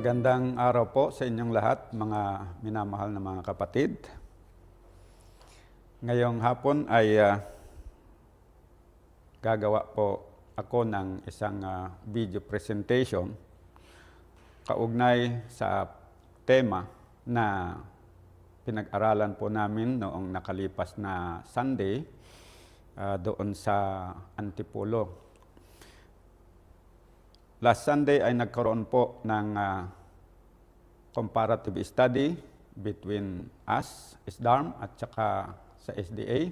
Magandang araw po sa inyong lahat, mga minamahal na mga kapatid. Ngayong hapon ay gagawa po ako ng isang video presentation kaugnay sa tema na pinag-aralan po namin noong nakalipas na Sunday doon sa Antipolo. Last Sunday ay nagkaroon po ng comparative study between us, SDARM, at saka sa SDA.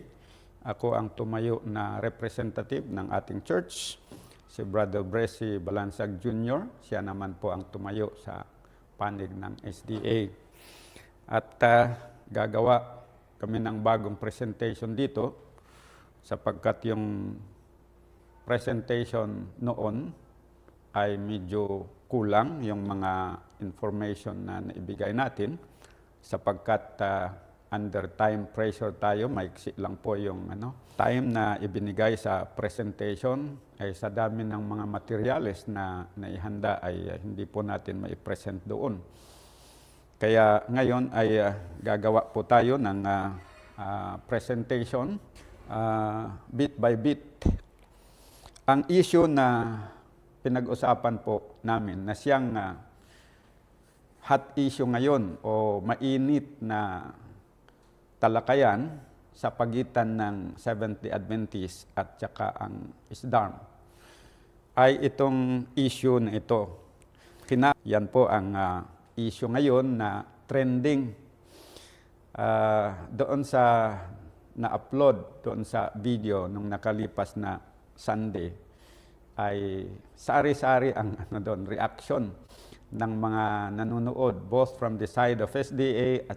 Ako ang tumayo na representative ng ating church, si Brother Bressy Balansag Jr. Siya naman po ang tumayo sa panig ng SDA. At gagawa kami ng bagong presentation dito sapagkat yung presentation noon ay medyo kulang yung mga information na naibigay natin sapagkat under time pressure tayo, maiksi lang po yung time na ibinigay sa presentation ay sa dami ng mga materyales na naihanda ay hindi po natin mai-present doon. Kaya ngayon ay gagawa po tayo ng presentation bit by bit. Ang issue na pinag-usapan po namin na siyang hot issue ngayon o mainit na talakayan sa pagitan ng Seventh-day Adventist at saka ang SDARM ay itong issue na ito. Yan po ang issue ngayon na trending doon sa na-upload doon sa video nung nakalipas na Sunday ay sari-sari ang reaction ng mga nanonood both from the side of SDA at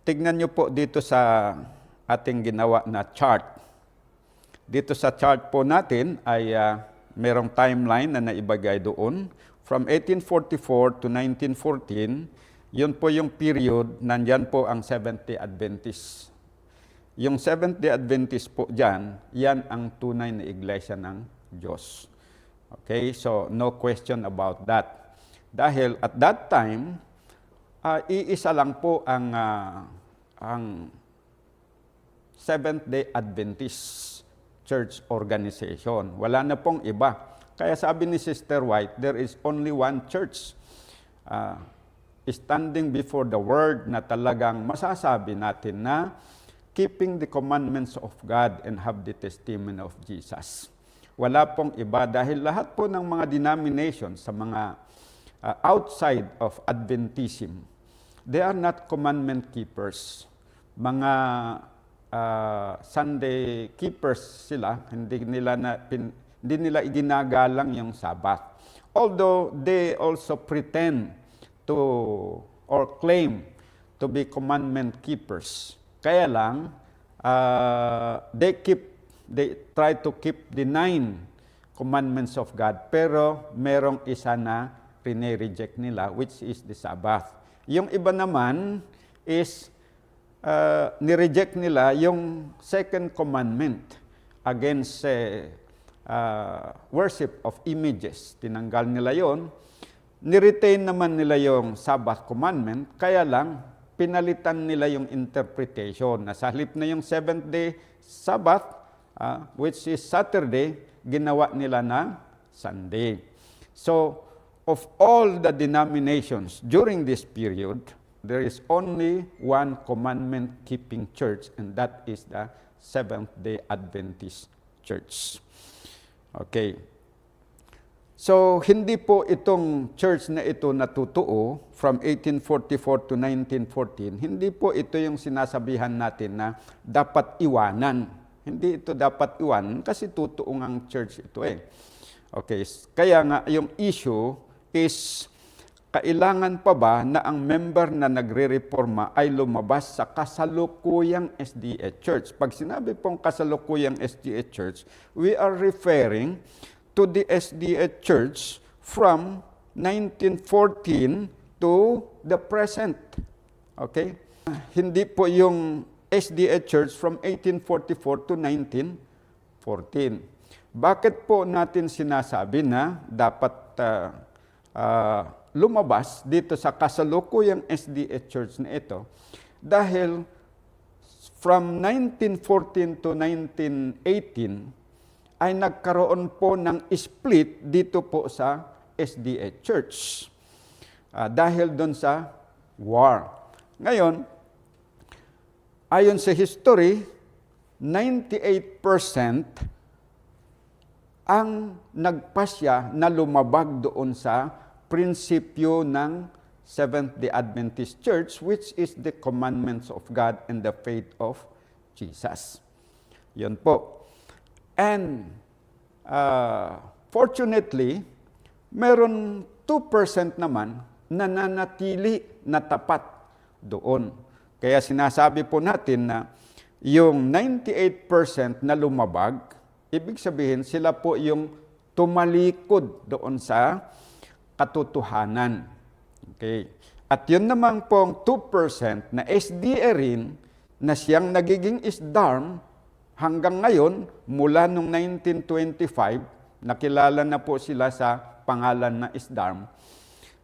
tignan nyo po dito sa ating ginawa na chart. Dito sa chart po natin ay merong timeline na naibagay doon. From 1844 to 1914, yun po yung period, nandyan po ang Seventh-day Adventist. Yung Seventh-day Adventist po dyan, yan ang tunay na iglesia ng Diyos. Okay, so no question about that. Dahil at that time, iisa lang po ang Seventh-day Adventist Church Organization. Wala na pong iba. Kaya sabi ni Sister White, there is only one church standing before the Word na talagang masasabi natin na keeping the commandments of God and have the testimony of Jesus. Wala pong iba dahil lahat po ng mga denominations sa mga outside of Adventism, they are not commandment keepers. Mga Sunday keepers sila, hindi nila iginagalang yung Sabbath. Although they also pretend to or claim to be commandment keepers. Kaya lang they try to keep the 9 commandments of God, pero merong isa na reject nila, which is the Sabbath. Yung iba naman is nireject nila yung second commandment against worship of images. Tinanggal nila yon niretain naman nila yung Sabbath commandment, kaya lang pinalitan nila yung interpretation na sa halip na yung seventh day Sabbath, which is Saturday, ginawa nila na Sunday. So, of all the denominations during this period, there is only one commandment-keeping church, and that is the Seventh-day Adventist Church. Okay. So, hindi po itong church na ito natutuo from 1844 to 1914, hindi po ito yung sinasabihan natin na dapat iwanan. Hindi ito dapat iwanan kasi tutuo ang church ito eh. Okay, kaya nga yung issue is, kailangan pa ba na ang member na nagre-reforma ay lumabas sa kasalukuyang SDA Church? Pag sinabi pong kasalukuyang SDA Church, we are referring to the SDA Church from 1914 to the present. Okay? Hindi po yung SDA Church from 1844 to 1914. Bakit po natin sinasabi na dapat lumabas dito sa kasalukuyang SDA Church na ito? Dahil from 1914 to 1918, ay nagkaroon po ng split dito po sa SDA Church. Dahil doon sa war. Ngayon, ayon sa history, 98% ang nagpasya na lumabag doon sa prinsipyo ng Seventh-day Adventist Church, which is the commandments of God and the faith of Jesus. Yun po. And fortunately, meron 2% naman na nanatili na tapat doon. Kaya sinasabi po natin na yung 98% na lumabag, ibig sabihin sila po yung tumalikod doon sa katotohanan. Okay. At yun naman pong 2% na SDA rin na siyang nagiging ISDARM, hanggang ngayon, mula noong 1925, nakilala na po sila sa pangalan na ISDARM.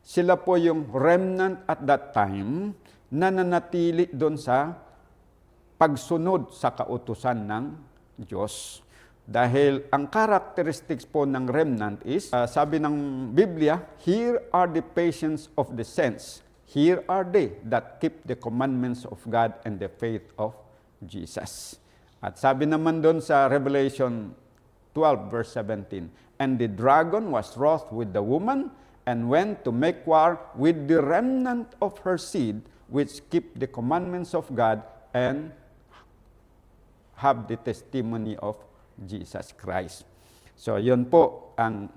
Sila po yung remnant at that time na nanatili doon sa pagsunod sa kautusan ng Diyos. Dahil ang characteristics po ng remnant is, sabi ng Biblia, here are the patience of the saints. Here are they that keep the commandments of God and the faith of Jesus. At sabi naman doon sa Revelation 12 verse 17, and the dragon was wroth with the woman and went to make war with the remnant of her seed, which keep the commandments of God and have the testimony of Jesus Christ. So yun po ang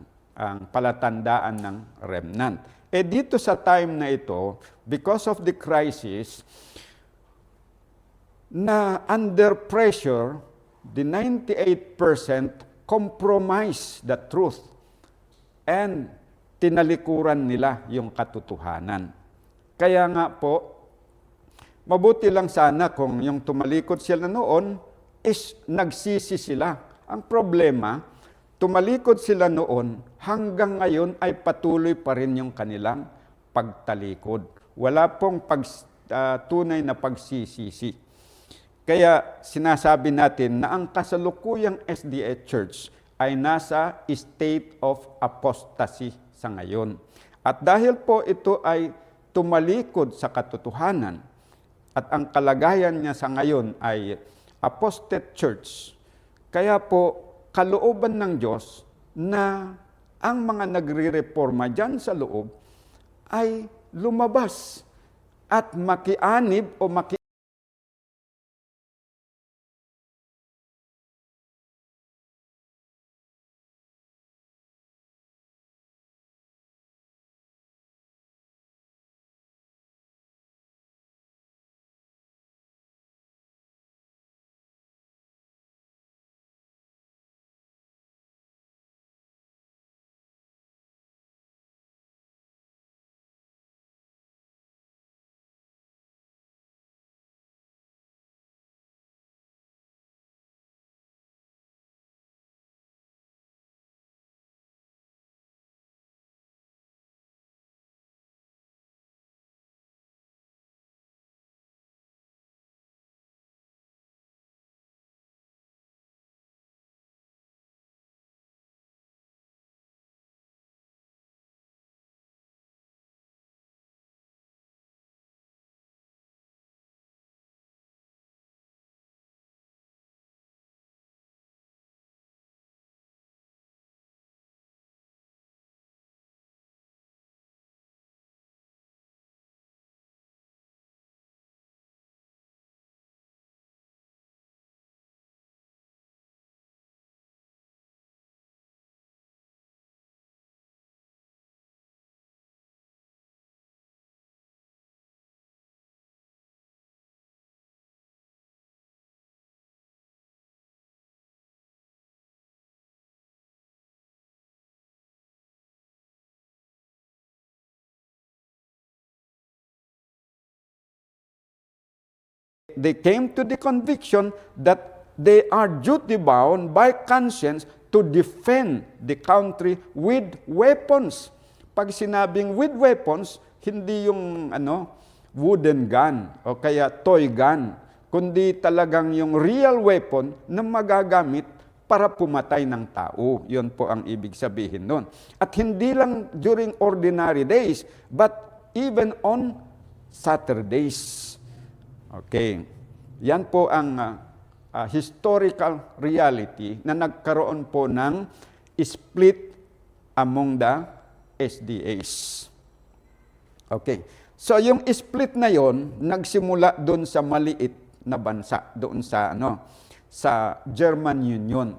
palatandaan ng remnant. Dito sa time na ito, because of the crisis, na under pressure, the 98% compromise the truth and tinalikuran nila yung katotohanan. Kaya nga po, mabuti lang sana kung yung tumalikod sila noon is nagsisi sila. Ang problema, tumalikod sila noon, hanggang ngayon ay patuloy pa rin yung kanilang pagtalikod. Wala pong tunay na pagsisisi. Kaya sinasabi natin na ang kasalukuyang SDA Church ay nasa state of apostasy sa ngayon. At dahil po ito ay tumalikod sa katotohanan at ang kalagayan niya sa ngayon ay apostate church, kaya po kalooban ng Diyos na ang mga nagre-reforma dyan sa loob ay lumabas at makianib o they came to the conviction that they are duty-bound by conscience to defend the country with weapons. Pag sinabing with weapons, hindi yung wooden gun o kaya toy gun, kundi talagang yung real weapon na magagamit para pumatay ng tao. Yun po ang ibig sabihin nun. At hindi lang during ordinary days, but even on Saturdays. Okay. Yan po ang historical reality na nagkaroon po ng split among the SDAs. Okay. So yung split na yon nagsimula doon sa maliit na bansa, doon sa sa German Union.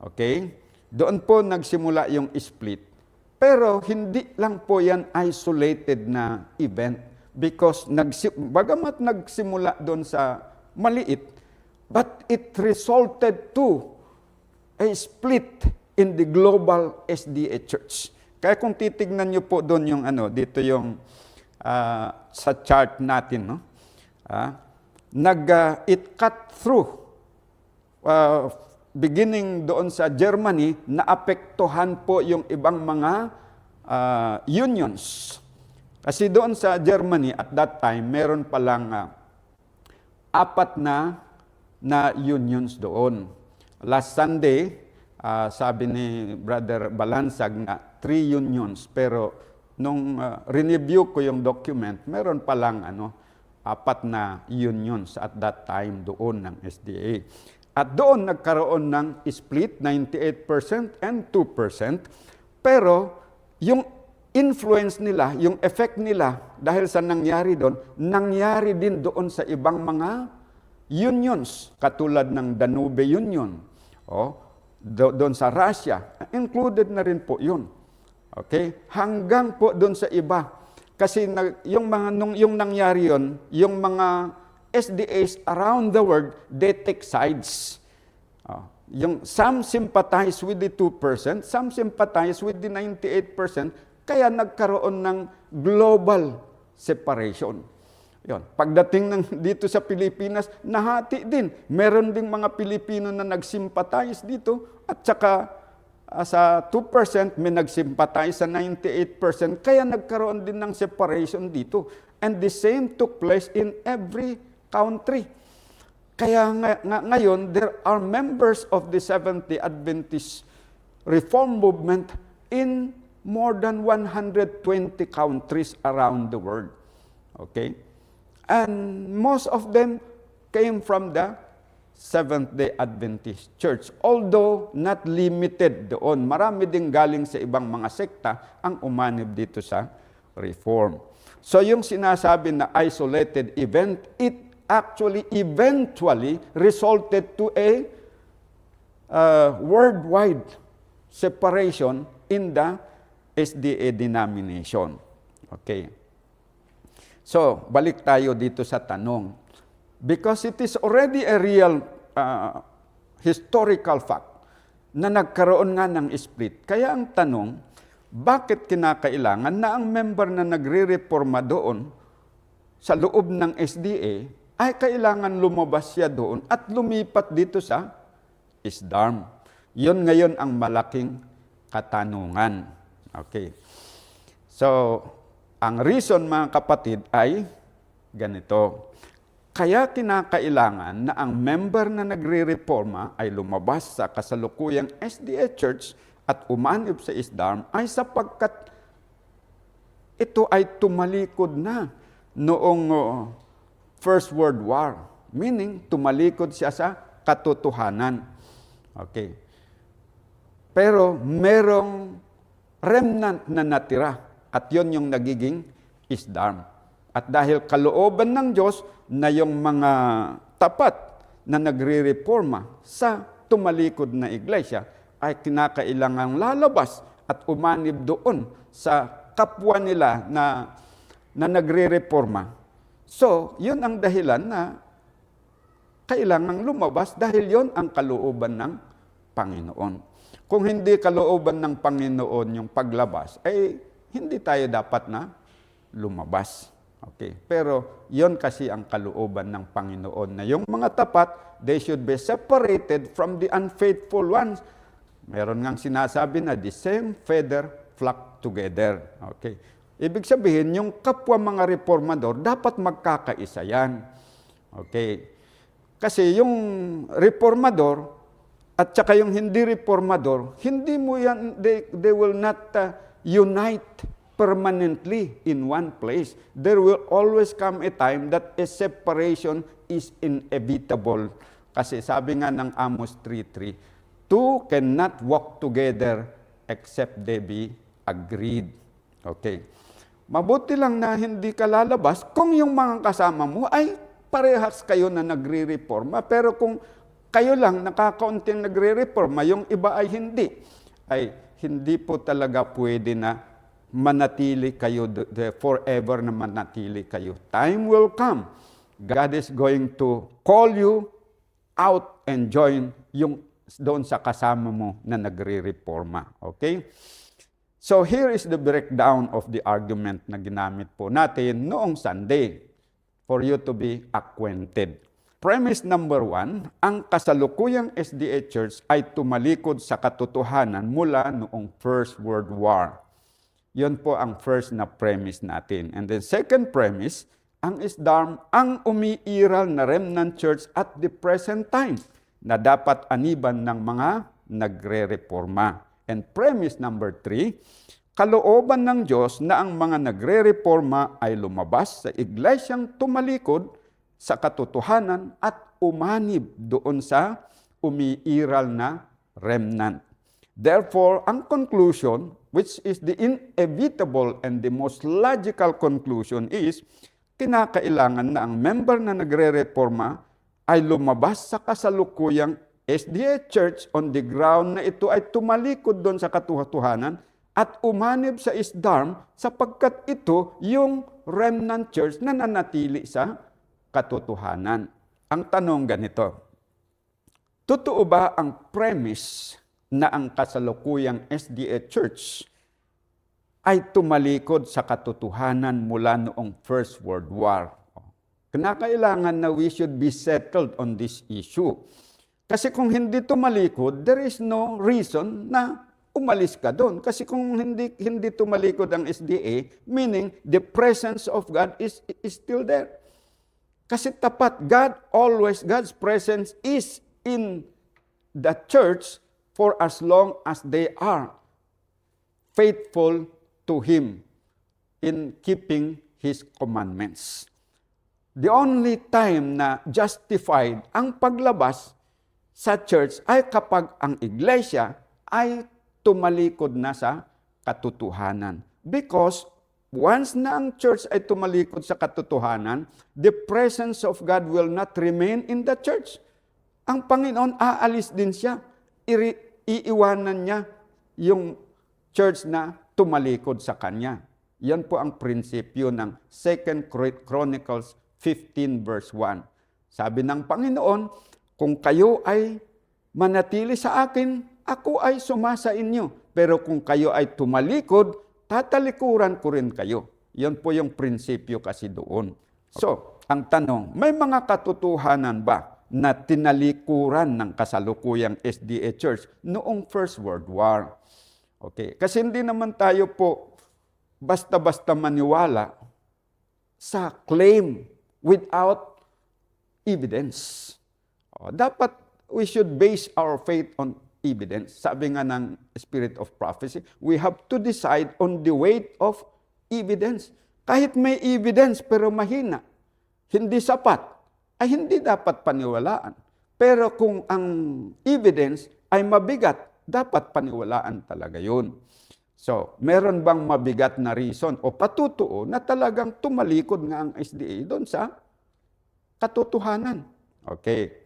Okay? Doon po nagsimula yung split. Pero hindi lang po yan isolated na event because bagamat nagsimula doon sa maliit, but it resulted to a split in the global SDA Church. Kaya kung titignan niyo po doon yung dito yung sa chart natin, it cut through, beginning doon sa Germany, naapektuhan po yung ibang mga unions. Kasi doon sa Germany, at that time, meron palang 4 na unions doon. Last Sunday, sabi ni Brother Balansag na 3 unions, pero nung review ko yung document, meron palang 4 na unions at that time doon ng SDA. At doon nagkaroon ng split, 98% and 2%. Pero yung influence nila, yung effect nila, dahil sa nangyari doon, nangyari din doon sa ibang mga unions, katulad ng Danube Union, doon sa Russia, included na rin po yun. Okay? Hanggang po doon sa iba. Kasi yung nangyari yun, yung mga SDAs around the world, they take sides. Yung some sympathize with the 2%, some sympathize with the 98%, kaya nagkaroon ng global separation. Yun. Pagdating dito sa Pilipinas, nahati din. Meron ding mga Pilipino na nagsympathize dito at saka sa 2% may nagsympathize sa 98%, kaya nagkaroon din ng separation dito. And the same took place in every country. Kaya ngayon, there are members of the Seventh-day Adventist Reform Movement in more than 120 countries around the world. Okay? And most of them came from the Seventh-day Adventist Church. Although not limited doon. Marami ding galing sa ibang mga sekta ang umanib dito sa Reform. So yung sinasabi na isolated event, it actually eventually resulted to a worldwide separation in the SDA denomination. Okay. So, balik tayo dito sa tanong. Because it is already a real historical fact na nagkaroon nga ng split. Kaya ang tanong, bakit kinakailangan na ang member na nagre-reforma doon sa loob ng SDA ay kailangan lumabas siya doon at lumipat dito sa ISDARM? Yun ngayon ang malaking katanungan. Okay. So, ang reason mga kapatid ay ganito. Kaya kinakailangan na ang member na nagre-reforma ay lumabas sa kasalukuyang SDA Church at umanib sa ISDARM ay sapagkat ito ay tumalikod na noong First World War. Meaning, tumalikod siya sa katotohanan. Okay. Pero merong remnant na natira at yon yung nagiging ISDARM. At dahil kalooban ng Diyos na yung mga tapat na nagre-reforma sa tumalikod na iglesia ay kinakailangang lalabas at umanib doon sa kapwa nila na nagre-reforma. So, yun ang dahilan na kailangang lumabas dahil yon ang kalooban ng Panginoon. Kung hindi kalooban ng Panginoon yung paglabas, ay hindi tayo dapat na lumabas. Okay. Pero yon kasi ang kalooban ng Panginoon na yung mga tapat, they should be separated from the unfaithful ones. Meron ngang sinasabi na the same feather flock together. Okay. Ibig sabihin, yung kapwa mga reformador, dapat magkakaisa yan. Okay. Kasi yung reformador at saka yung hindi reformador, hindi mo yan, they will not unite permanently in one place. There will always come a time that a separation is inevitable. Kasi sabi nga ng Amos 3:3, two cannot walk together except they be agreed. Okay. Mabuti lang na hindi ka lalabas kung yung mga kasama mo ay parehas kayo na nagre-reforma. Pero kung kayo lang nakakaunting nagre-reforma, yung iba ay hindi po talaga pwede na manatili kayo, forever na manatili kayo. Time will come. God is going to call you out and join yung doon sa kasama mo na nagre-reforma. Okay? So here is the breakdown of the argument na ginamit po natin noong Sunday for you to be acquainted. Premise number 1, ang kasalukuyang SDA Church ay tumalikod sa katotohanan mula noong First World War. Yun po ang first na premise natin. And then second premise, ang SDARM ang umiiral na remnant church at the present time na dapat aniban ng mga nagre-reforma. And premise number 3, kalooban ng Diyos na ang mga nagre-reforma ay lumabas sa iglesyang tumalikod sa katotohanan at umanib doon sa umiiral na remnant. Therefore, ang conclusion, which is the inevitable and the most logical conclusion is, kinakailangan na ang member na nagre-reforma ay lumabas sa kasalukuyang SDA Church on the ground na ito ay tumalikod doon sa katotohanan at umanib sa SDARM sapagkat ito yung remnant church na nanatili sa katotohanan. Ang tanong ganito, totoo ba ang premise na ang kasalukuyang SDA Church ay tumalikod sa katotohanan mula noong First World War? Kinakailangan na we should be settled on this issue. Kasi kung hindi tumalikod, there is no reason na umalis ka doon. Kasi kung hindi tumalikod ang SDA, meaning the presence of God is still there. Kasi tapat, God's presence is in the church for as long as they are faithful to Him in keeping His commandments. The only time na justified ang paglabas sa church ay kapag ang iglesia ay tumalikod na sa katotohanan. Because once na ang church ay tumalikod sa katotohanan, the presence of God will not remain in the church. Ang Panginoon, aalis din siya. Iiwanan niya yung church na tumalikod sa Kanya. Yan po ang prinsipyo ng 2 Chronicles 15 verse 1. Sabi ng Panginoon, kung kayo ay manatili sa akin, ako ay sumasa inyo. Pero kung kayo ay tumalikod, tatalikuran ko rin kayo. Yan po yung prinsipyo kasi doon. So, ang tanong, may mga katotohanan ba na tinalikuran ng kasalukuyang SDA Church noong First World War? Okay, kasi hindi naman tayo po basta-basta maniwala sa claim without evidence. Dapat we should base our faith on evidence. Sabi nga ng Spirit of Prophecy, we have to decide on the weight of evidence. Kahit may evidence pero mahina, hindi sapat, ay hindi dapat paniwalaan. Pero kung ang evidence ay mabigat, dapat paniwalaan talaga yun. So, meron bang mabigat na reason o patutuo na talagang tumalikod nga ang SDA doon sa katotohanan? Okay.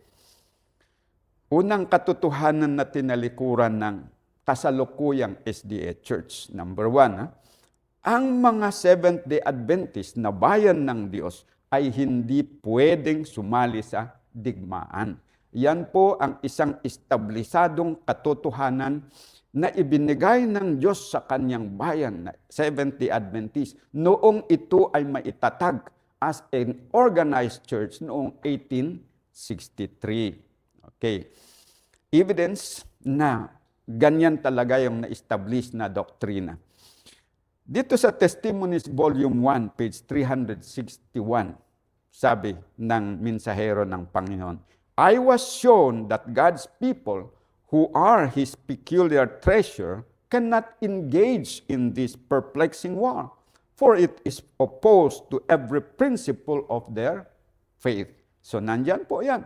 Unang katotohanan na tinalikuran ng kasalukuyang SDA Church. Number 1, ang mga Seventh-day Adventist na bayan ng Diyos ay hindi pwedeng sumali sa digmaan. Yan po ang isang establisadong katotohanan na ibinigay ng Diyos sa kanyang bayan na Seventh-day Adventist noong ito ay maitatag as an organized church noong 1863. Okay. Evidence na ganyan talaga yung na-establish na doktrina. Dito sa Testimonies Volume 1, page 361, sabi ng mensahero ng Panginoon, I was shown that God's people who are His peculiar treasure cannot engage in this perplexing war, for it is opposed to every principle of their faith. So, nandyan po yan.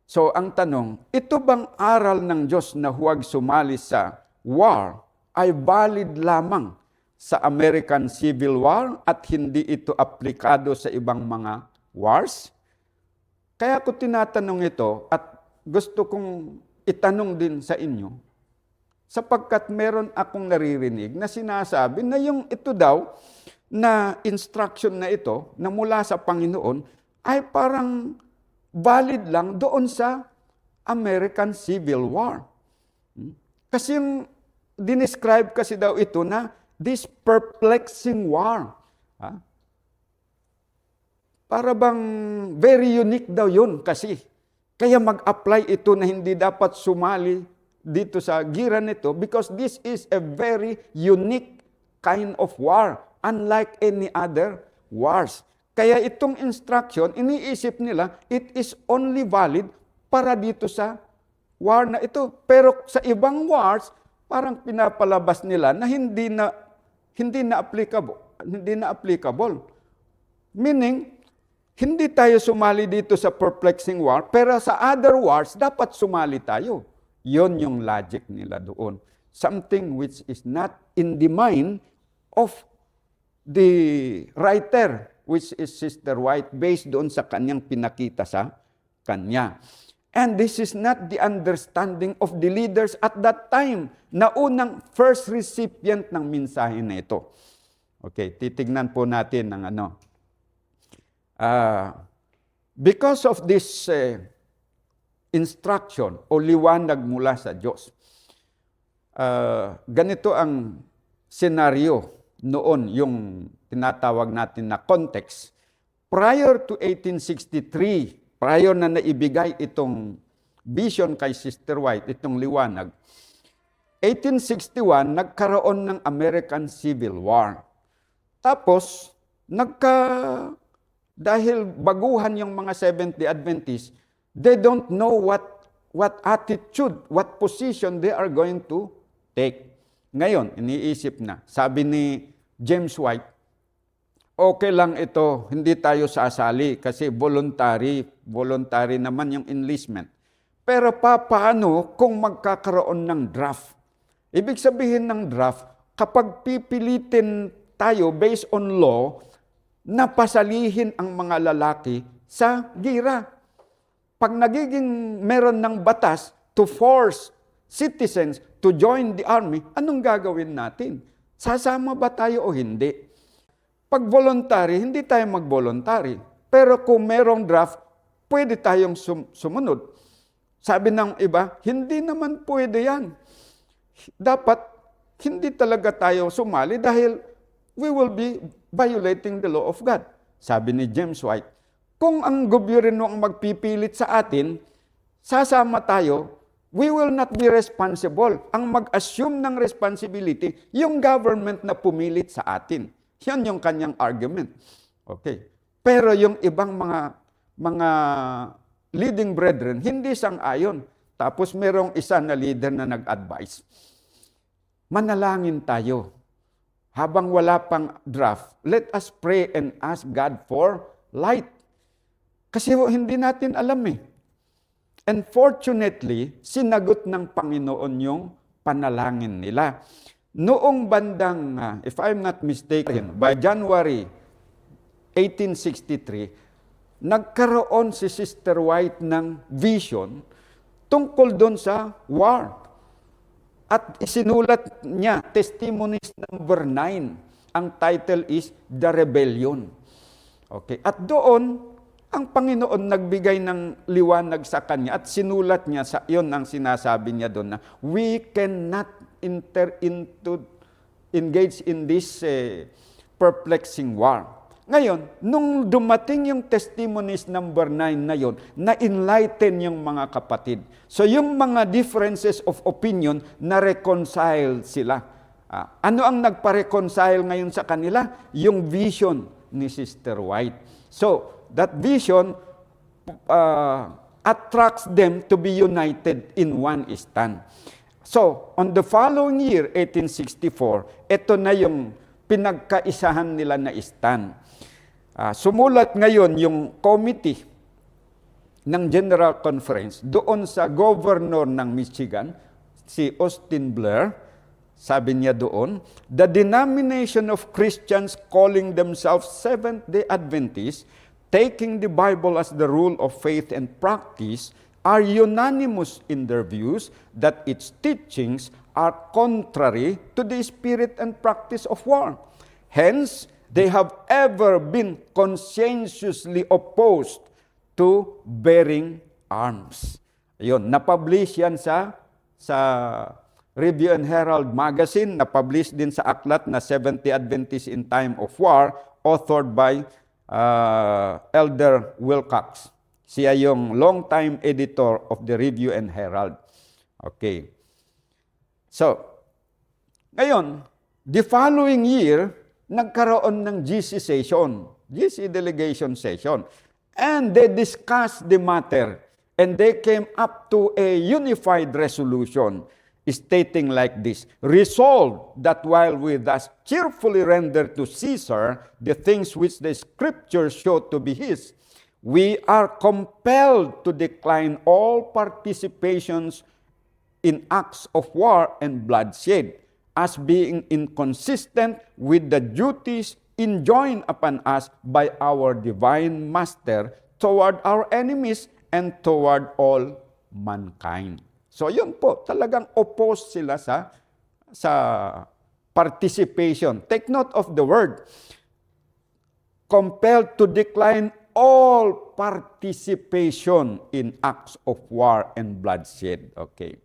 So, ang tanong, ito bang aral ng Diyos na huwag sumali sa war ay valid lamang sa American Civil War at hindi ito aplikado sa ibang mga wars? Kaya ko tinatanong ito at gusto kong itanong din sa inyo, sapagkat meron akong naririnig na sinasabi na yung ito daw na instruction na ito na mula sa Panginoon ay parang valid lang doon sa American Civil War. Kasi yung dinescribe kasi daw ito na this perplexing war. Para bang very unique daw yun kasi. Kaya mag-apply ito na hindi dapat sumali dito sa gira nito because this is a very unique kind of war, unlike any other wars. Kaya itong instruction, iniisip nila, it is only valid para dito sa war na ito. Pero sa ibang wars, parang pinapalabas nila na hindi na applicable. Meaning, hindi tayo sumali dito sa perplexing war, pero sa other wars, dapat sumali tayo. Yon yung logic nila doon. Something which is not in the mind of the writer, which is Sister White, based doon sa kanyang pinakita sa kanya. And this is not the understanding of the leaders at that time na unang first recipient ng mensahe na ito. Okay, titignan po natin ng ano. Because of this instruction o liwanag mula sa Diyos, ganito ang senaryo noon, yung tinatawag natin na context. Prior to 1863, prior na naibigay itong vision kay Sister White, itong liwanag, 1861, nagkaroon ng American Civil War. Tapos, dahil baguhan yung mga Seventh-day Adventists, they don't know what attitude, what position they are going to take. Ngayon, iniisip na, sabi ni James White, okay lang ito, hindi tayo sasali kasi voluntary naman yung enlistment. Pero paano kung magkakaroon ng draft? Ibig sabihin ng draft, kapag pipilitin tayo based on law, na pasalihin ang mga lalaki sa gira. Pag nagiging meron ng batas to force citizens to join the army, anong gagawin natin? Sasama ba tayo o hindi? Pag voluntary, hindi tayo mag-voluntary. Pero kung merong draft, pwede tayong sumunod. Sabi ng iba, hindi naman pwede yan. Dapat hindi talaga tayo sumali dahil we will be violating the law of God. Sabi ni James White, kung ang gobyerno ang magpipilit sa atin, sasama tayo, we will not be responsible. Ang mag-assume ng responsibility, yung government na pumilit sa atin. Yan yung kanyang argument. Okay. Pero yung ibang mga leading brethren, hindi sang-ayon. Tapos merong isa na leader na nag-advise. Manalangin tayo. Habang wala pang draft, let us pray and ask God for light. Kasi hindi natin alam eh. And fortunately, sinagot ng Panginoon yung panalangin nila. Noong bandang, if I'm not mistaken, by January 1863, nagkaroon si Sister White ng vision tungkol doon sa war. At isinulat niya, Testimonies number 9. Ang title is The Rebellion. Okay. At doon, ang Panginoon nagbigay ng liwanag sa kanya at sinulat niya, yun ang sinasabi niya doon na we cannot engage in this perplexing war. Ngayon, nung dumating yung testimonies number 9 na yon, na-enlighten yung mga kapatid. So yung mga differences of opinion, na-reconcile sila. Ano ang nagpa-reconcile ngayon sa kanila? Yung vision ni Sister White. So, that vision attracts them to be united in one stand. So, on the following year, 1864, ito na yung pinagkaisahan nila na stand. Sumulat ngayon yung committee ng General Conference doon sa governor ng Michigan, si Austin Blair. Sabi niya doon, the denomination of Christians calling themselves Seventh-day Adventists, taking the Bible as the rule of faith and practice, are unanimous in their views that its teachings are contrary to the spirit and practice of war. Hence, they have ever been conscientiously opposed to bearing arms. Ayun, na-publish yan sa Review and Herald magazine, na-publish din sa aklat na Seventh-day Adventists in Time of War, authored by Elder Wilcox. Siya yung long-time editor of the Review and Herald. Okay. So, ngayon, the following year, nagkaroon ng GC session, GC delegation session, and they discussed the matter, and they came up to a unified resolution, stating like this: resolved that while we thus cheerfully render to Caesar the things which the Scriptures show to be his, we are compelled to decline all participations in acts of war and bloodshed, as being inconsistent with the duties enjoined upon us by our divine Master toward our enemies and toward all mankind. So yun po, talagang opposed sila sa participation. Take note of the word. Compelled to decline all participation in acts of war and bloodshed. Okay.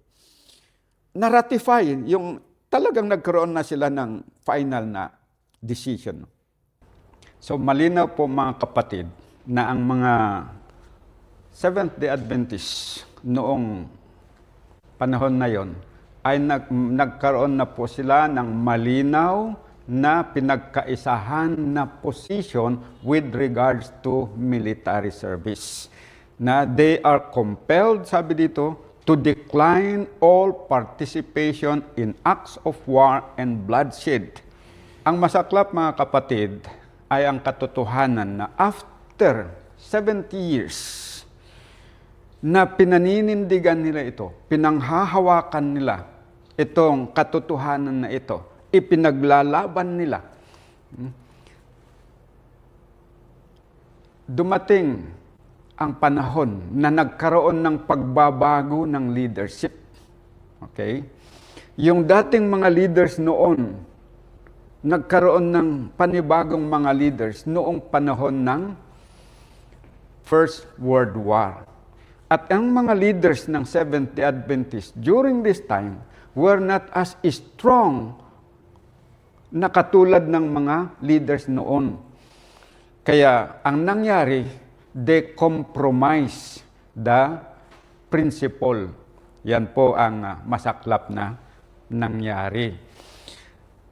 Na-ratify yung talagang nagkaroon na sila ng final na decision. So malinaw po mga kapatid na ang mga Seventh-day Adventists noong panahon na yon ay nagkaroon na po sila ng malinaw na pinagkaisahan na position with regards to military service. Na they are compelled, sabi dito, to decline all participation in acts of war and bloodshed. Ang masaklap mga kapatid ay ang katotohanan na after 70 years na pinaninindigan nila ito, pinanghahawakan nila itong katotohanan na ito, ipinaglalaban nila. Dumating ang panahon na nagkaroon ng pagbabago ng leadership. Okay? Yung dating mga leaders noon, nagkaroon ng panibagong mga leaders noong panahon ng First World War. At ang mga leaders ng Seventh-day Adventists during this time were not as strong na katulad ng mga leaders noon. Kaya ang nangyari, they compromise the principle. Yan po ang masaklap na nangyari.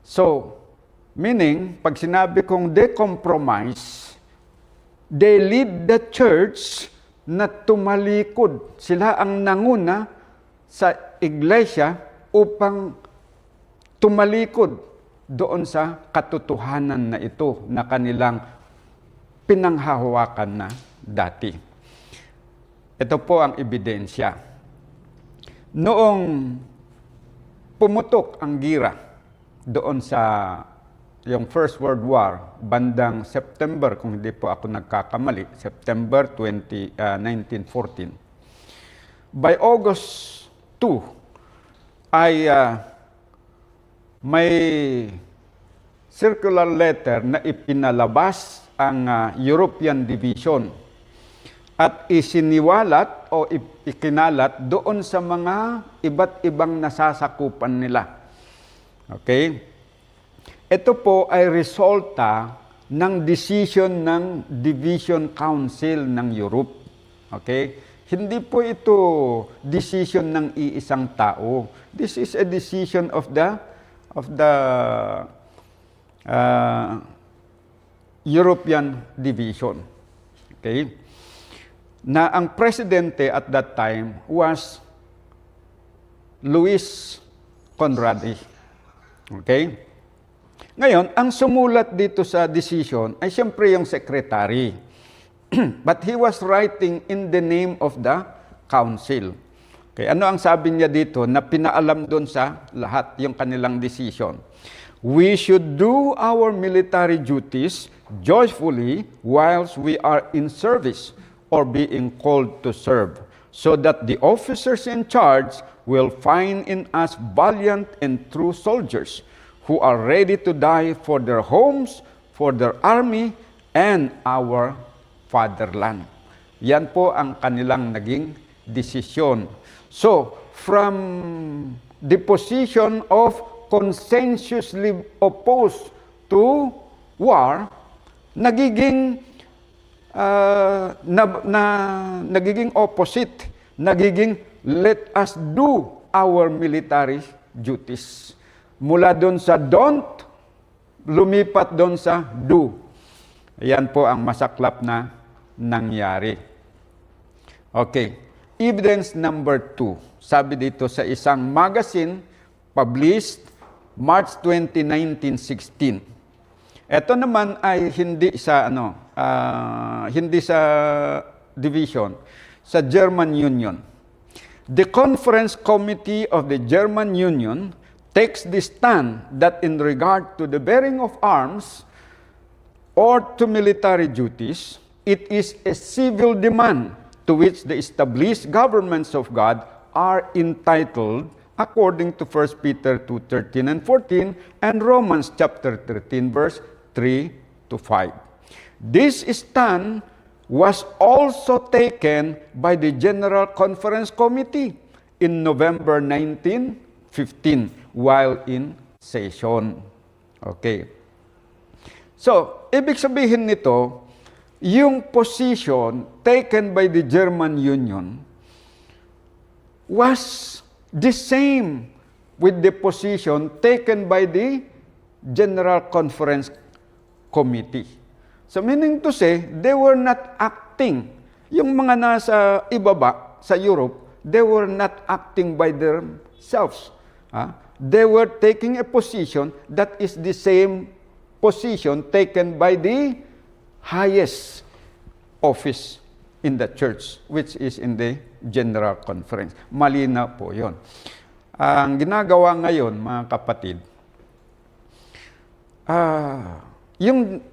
So, meaning, pag sinabi kong they compromise, they lead the church na tumalikod. Sila ang nanguna sa iglesia upang tumalikod doon sa katotohanan na ito na kanilang pinanghahawakan na dati. Ito po ang ebidensya. Noong pumutok ang gira doon sa yung First World War, bandang September, kung hindi po ako nagkakamali, September 1914. By August 2, ay may circular letter na ipinalabas ang European Division at isiniwalat o ikinalat doon sa mga iba't ibang nasasakupan nila. Okay? Ito po ay resulta ng decision ng Division Council ng Europe. Okay? Hindi po ito decision ng iisang tao. This is a decision of the European Division. Okay? Na ang presidente at that time was Luis Conradi. Okay? Ngayon, ang sumulat dito sa decision ay siyempre yung secretary. But he was writing in the name of the council. Okay, ano ang sabi niya dito na pinaalam doon sa lahat yung kanilang decision? We should do our military duties joyfully whilst we are in service or being called to serve, so that the officers in charge will find in us valiant and true soldiers who are ready to die for their homes, for their army, and our fatherland. Yan po ang kanilang naging desisyon. So, from the position of consensuously opposed to war, nagiging nagiging opposite, nagiging let us do our military duties. Mula doon sa don't, lumipat doon sa do. Yan po ang masaklap na nangyari. Okay. Evidence number 2. Sabi dito sa isang magazine published March 20, 1916. Ito naman ay hindi sa hindi sa division, sa German Union. The Conference Committee of the German Union takes the stand that in regard to the bearing of arms or to military duties, it is a civil demand to which the established governments of God are entitled according to 1 Peter 2:13 and 14 and Romans chapter 13 verse 3 to 5. This stand was also taken by the General Conference Committee in November 1915 while in session. Okay. So, ibig sabihin nito, yung position taken by the German Union was the same with the position taken by the General Conference Committee. So meaning to say, they were not acting. Yung mga nasa ibaba sa Europe, they were not acting by themselves. They were taking a position that is the same position taken by the highest office in the church, which is in the General Conference. Malinaw po yun. Ang ginagawa ngayon, mga kapatid, yung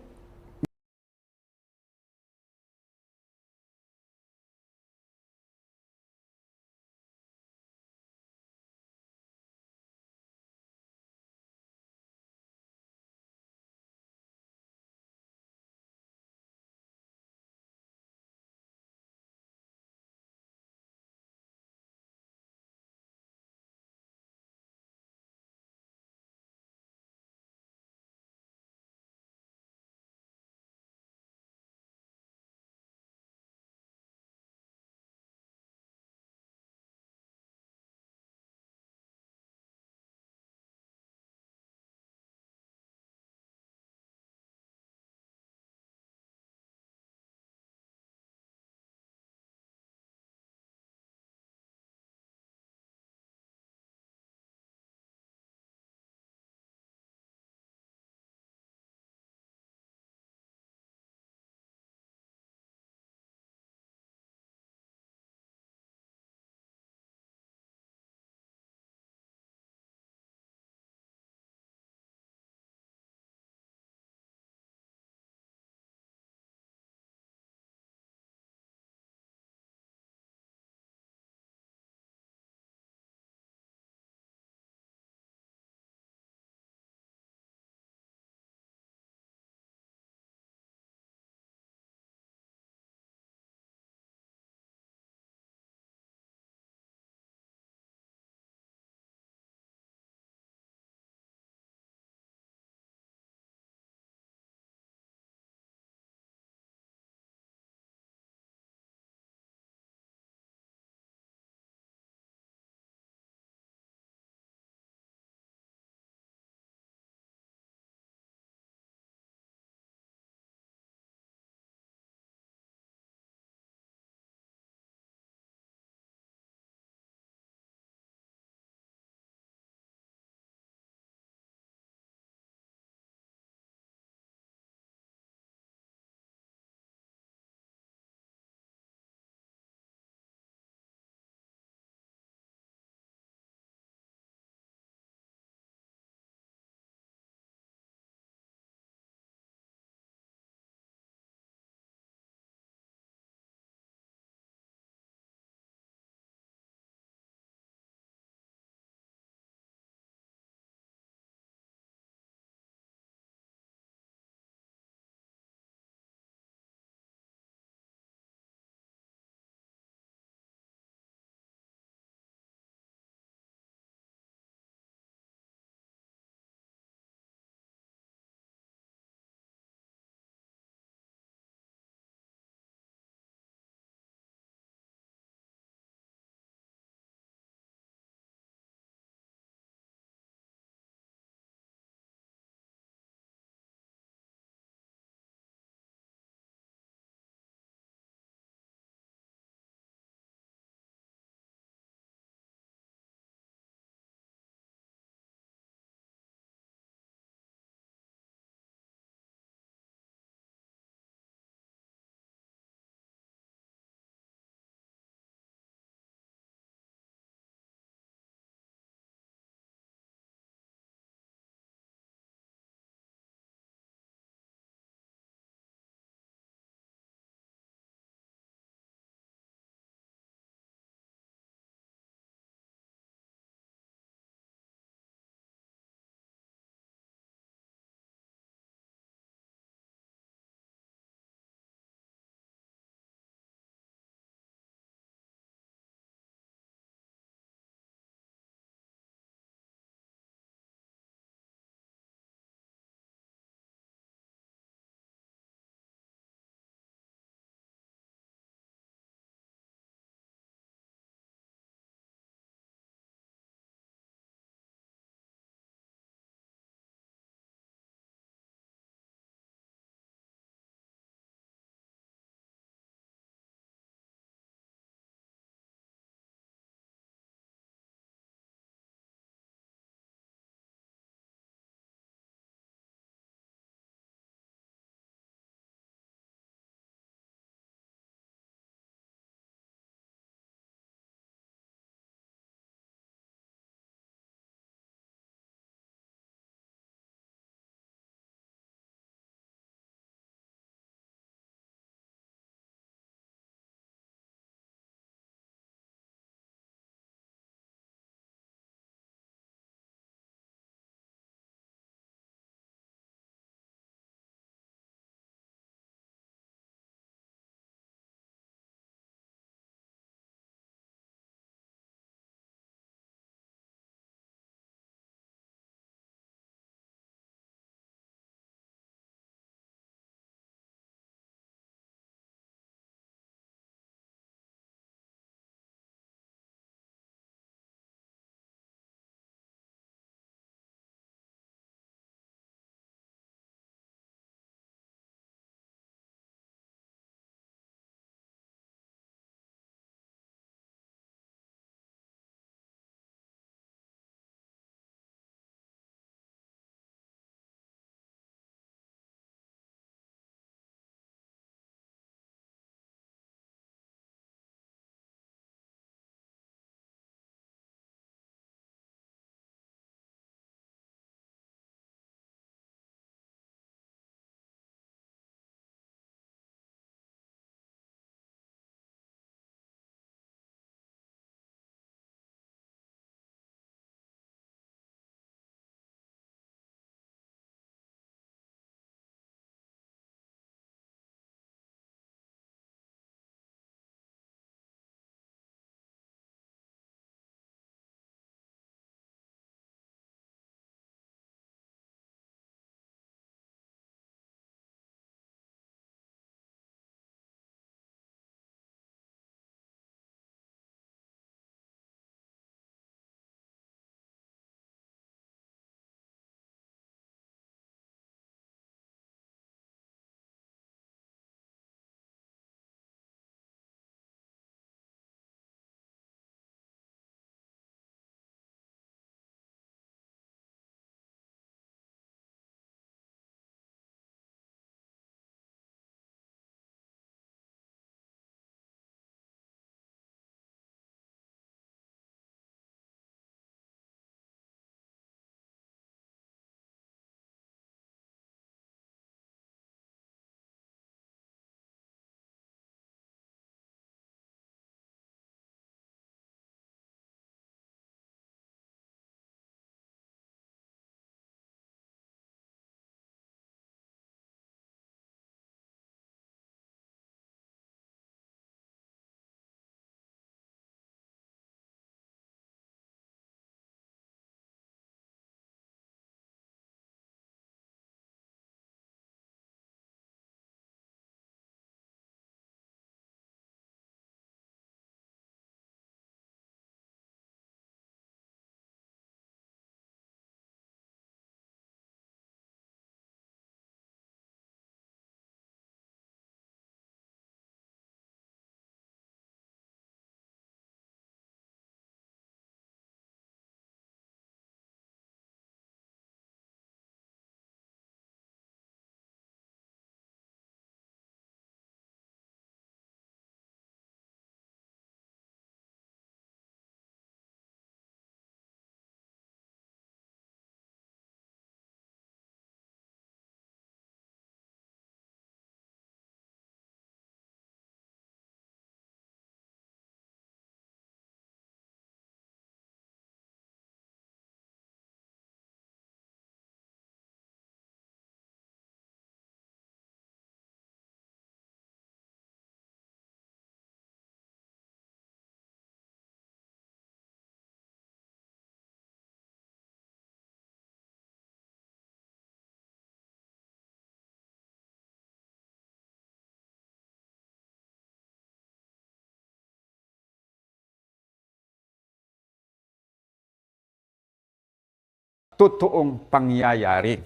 totoong pangyayari.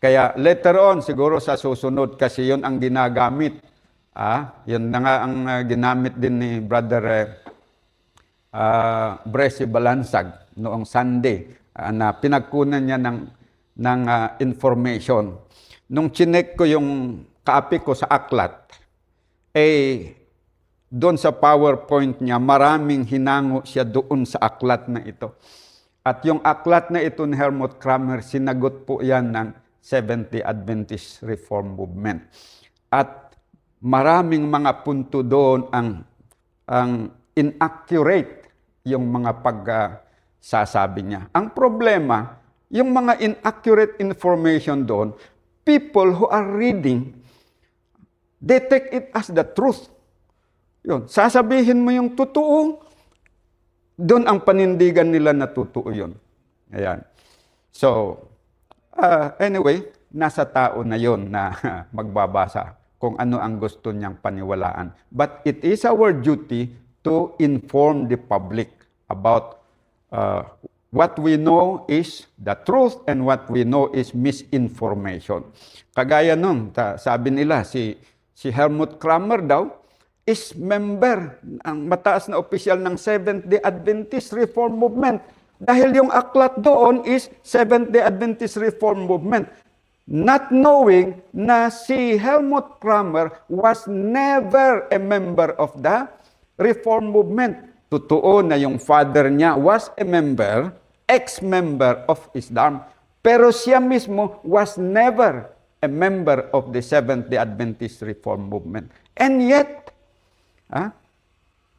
Kaya later on, siguro sa susunod, kasi yun ang ginagamit. Yun na nga ang ginamit din ni Brother Bresi Balansag noong Sunday na pinagkunan niya ng information. Nung chinek ko yung copy ko sa aklat, doon sa PowerPoint niya, maraming hinango siya doon sa aklat na ito. At yung aklat na ito ni Helmut Kramer, sinagot po yan ng Seventh-day Adventist Reform Movement. At maraming mga punto doon ang inaccurate yung mga pagsasabi niya. Ang problema, yung mga inaccurate information doon, people who are reading, they take it as the truth. Yun, sasabihin mo yung totoo, doon ang panindigan nila na totoo yun. Ayan. So, anyway, nasa tao na yon na magbabasa kung ano ang gusto niyang paniwalaan. But it is our duty to inform the public about what we know is the truth and what we know is misinformation. Kagaya nun, sabi nila, si Helmut Kramer daw is member, ang mataas na opisyal ng Seventh-day Adventist Reform Movement. Dahil yung aklat doon is Seventh-day Adventist Reform Movement. Not knowing na si Helmut Kramer was never a member of the Reform Movement. Totoo na yung father niya was a member, ex-member of Islam, pero siya mismo was never a member of the Seventh-day Adventist Reform Movement. And yet,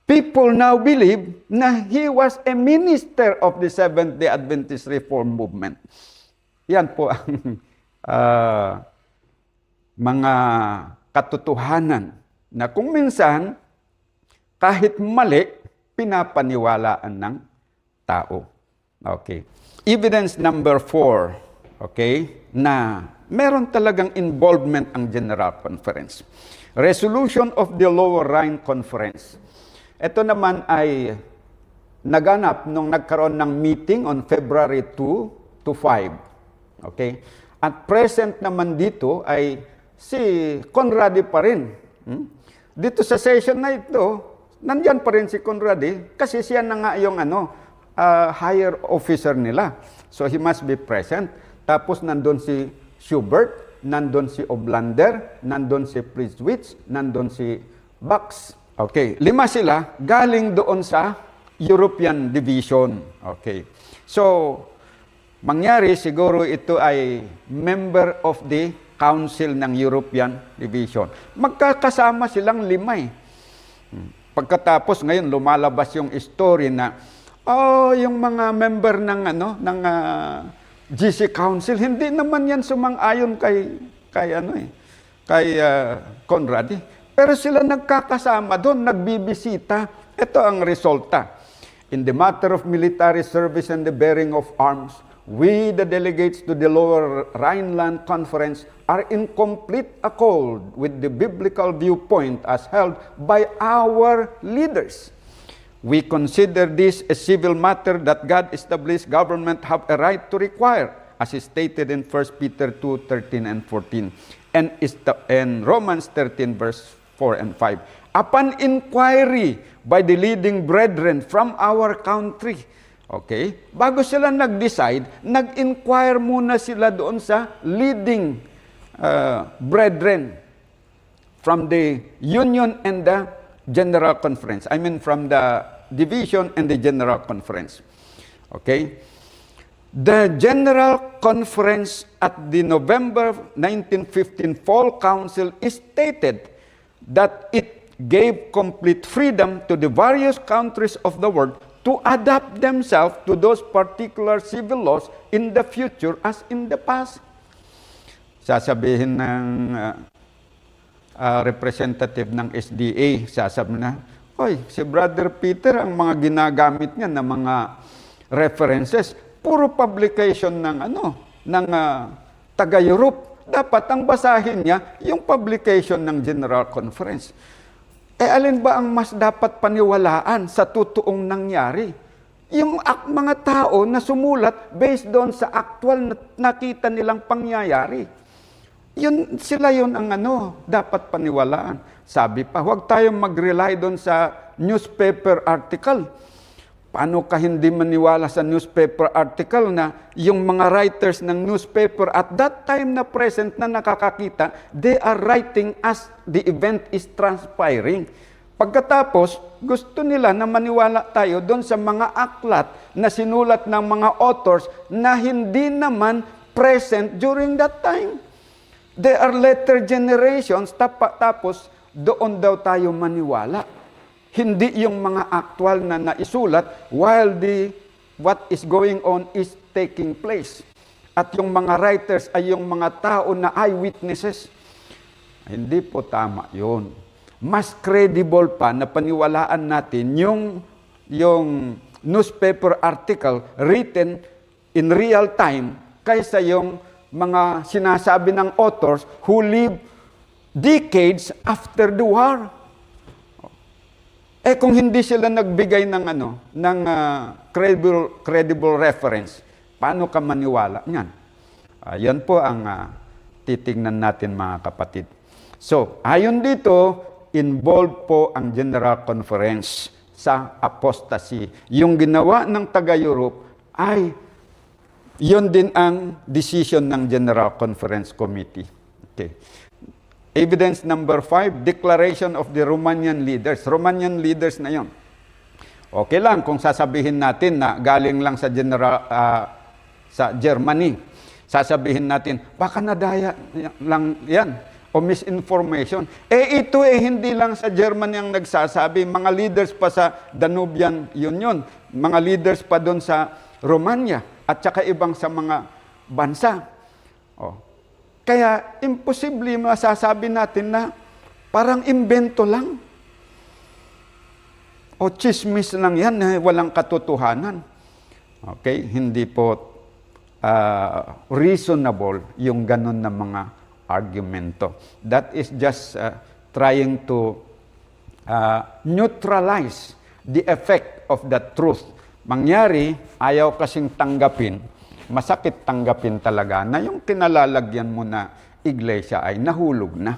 people now believe na he was a minister of the Seventh-day Adventist Reform Movement. Yan po ang mga katotohanan na kung minsan, kahit mali, pinapaniwalaan ng tao. Okay. Evidence number 4, okay, na meron talagang involvement ang General Conference. Resolution of the Lower Rhine Conference. Ito naman ay naganap nung nagkaroon ng meeting on February 2 to 5. Okay? At present naman dito ay si Conradi pa rin. Dito sa session na ito, nandyan pa rin si Conradi kasi siya na nga yung higher officer nila. So he must be present. Tapos nandun si Schubert, nandun si Oblander, nandun si Priswitz, nandun si Bax. Okay, 5 sila galing doon sa European Division. Okay. So, mangyari siguro ito ay member of the Council ng European Division. Magkakasama silang 5. Pagkatapos ngayon lumalabas yung story na yung mga member ng GC Council hindi naman yan sumang-ayon kay Conradi. Pero sila nagkakasama doon, nagbibisita. Ito ang resulta. In the matter of military service and the bearing of arms, we, the delegates to the Lower Rhineland Conference, are in complete accord with the biblical viewpoint as held by our leaders. We consider this a civil matter that God established government have a right to require, as is stated in 1 Peter 2:13 and 14, and Romans 13 verse 4 and 5. Upon inquiry by the leading brethren from our country, okay, bago sila nag-decide, nag-inquire muna sila doon sa leading brethren from the Union and the General Conference. I mean from the Division and the General Conference. Okay? The General Conference at the November 1915 Fall Council stated that it gave complete freedom to the various countries of the world to adapt themselves to those particular civil laws in the future as in the past. Sasabihin ng representative ng SDA, sasabi na, si Brother Peter, ang mga ginagamit niya na mga references, puro publication ng taga-Europe. Dapat ang basahin niya yung publication ng General Conference. Alin ba ang mas dapat paniwalaan sa totoong nangyari? Yung mga tao na sumulat based doon sa actual na nakita nilang pangyayari. Sila yun ang dapat paniwalaan. Sabi pa, huwag tayong mag-rely doon sa newspaper article. Paano ka hindi maniwala sa newspaper article na yung mga writers ng newspaper at that time na present na nakakakita, they are writing as the event is transpiring. Pagkatapos, gusto nila na maniwala tayo doon sa mga aklat na sinulat ng mga authors na hindi naman present during that time. They are later generations, tapos doon daw tayo maniwala. Hindi yung mga actual na naisulat while what is going on is taking place. At yung mga writers ay yung mga tao na eyewitnesses. Hindi po tama yun. Mas credible pa na paniwalaan natin yung newspaper article written in real time kaysa yung mga sinasabi ng authors who live decades after the war. Kung hindi sila nagbigay ng credible reference, paano ka maniwala niyan? Yan po ang titingnan natin, mga kapatid. So, ayon dito, involved po ang General Conference sa apostasy. Yung ginawa ng taga-Europe ay yun din ang decision ng General Conference Committee. Okay. Evidence number 5, declaration of the Romanian leaders. Romanian leaders na yon. Okay lang kung sasabihin natin na galing lang sa sa Germany. Sasabihin natin, baka nadaya lang yan o misinformation. Ito hindi lang sa Germany ang nagsasabi. Mga leaders pa sa Danubian Union. Mga leaders pa doon sa Romania at saka ibang sa mga bansa. Kaya, imposible masasabi natin na parang imbento lang. O chismis lang yan, walang katotohanan. Okay? Hindi po reasonable yung ganun na mga argumento. That is just trying to neutralize the effect of the truth. Mangyari, ayaw kasing tanggapin, masakit tanggapin talaga na yung kinalalagyan mo na iglesia ay nahulog na.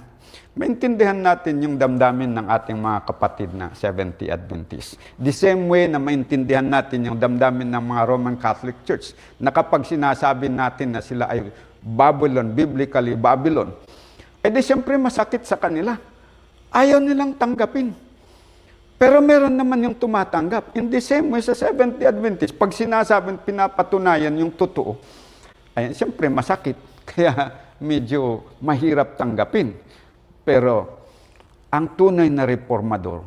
Maintindihan natin yung damdamin ng ating mga kapatid na Seventh-day Adventists. The same way na maintindihan natin yung damdamin ng mga Roman Catholic Church na kapag sinasabi natin na sila ay Babylon, biblically Babylon, di siyempre masakit sa kanila. Ayaw nilang tanggapin. Pero meron naman yung tumatanggap. In the same way sa Seventh-day Adventist, pag sinasabing pinapatunayan yung totoo, ay siyempre masakit. Kaya medyo mahirap tanggapin. Pero ang tunay na reformador,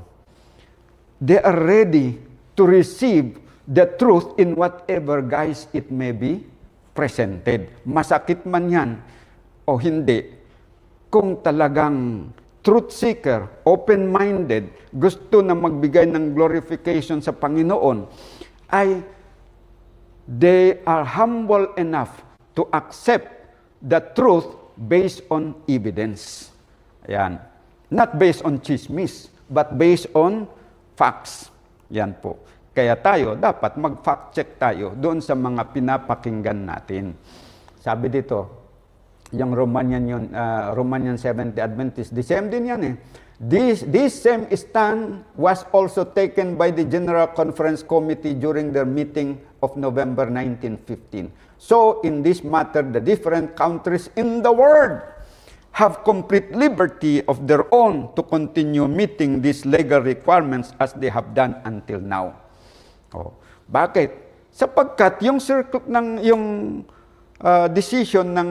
they are ready to receive the truth in whatever guise it may be presented. Masakit man yan o hindi, kung talagang truth seeker, open-minded, gusto na magbigay ng glorification sa Panginoon, ay they are humble enough to accept the truth based on evidence. Ayan. Not based on chismis, but based on facts. Yan po. Kaya tayo, dapat mag-fact check tayo doon sa mga pinapakinggan natin. Sabi dito, yung Romanian Seventh-day Adventist, the same din yan This same stand was also taken by the General Conference Committee during their meeting of November 1915. So, in this matter, the different countries in the world have complete liberty of their own to continue meeting these legal requirements as they have done until now. Bakit? Sapagkat yung circle yung decision ng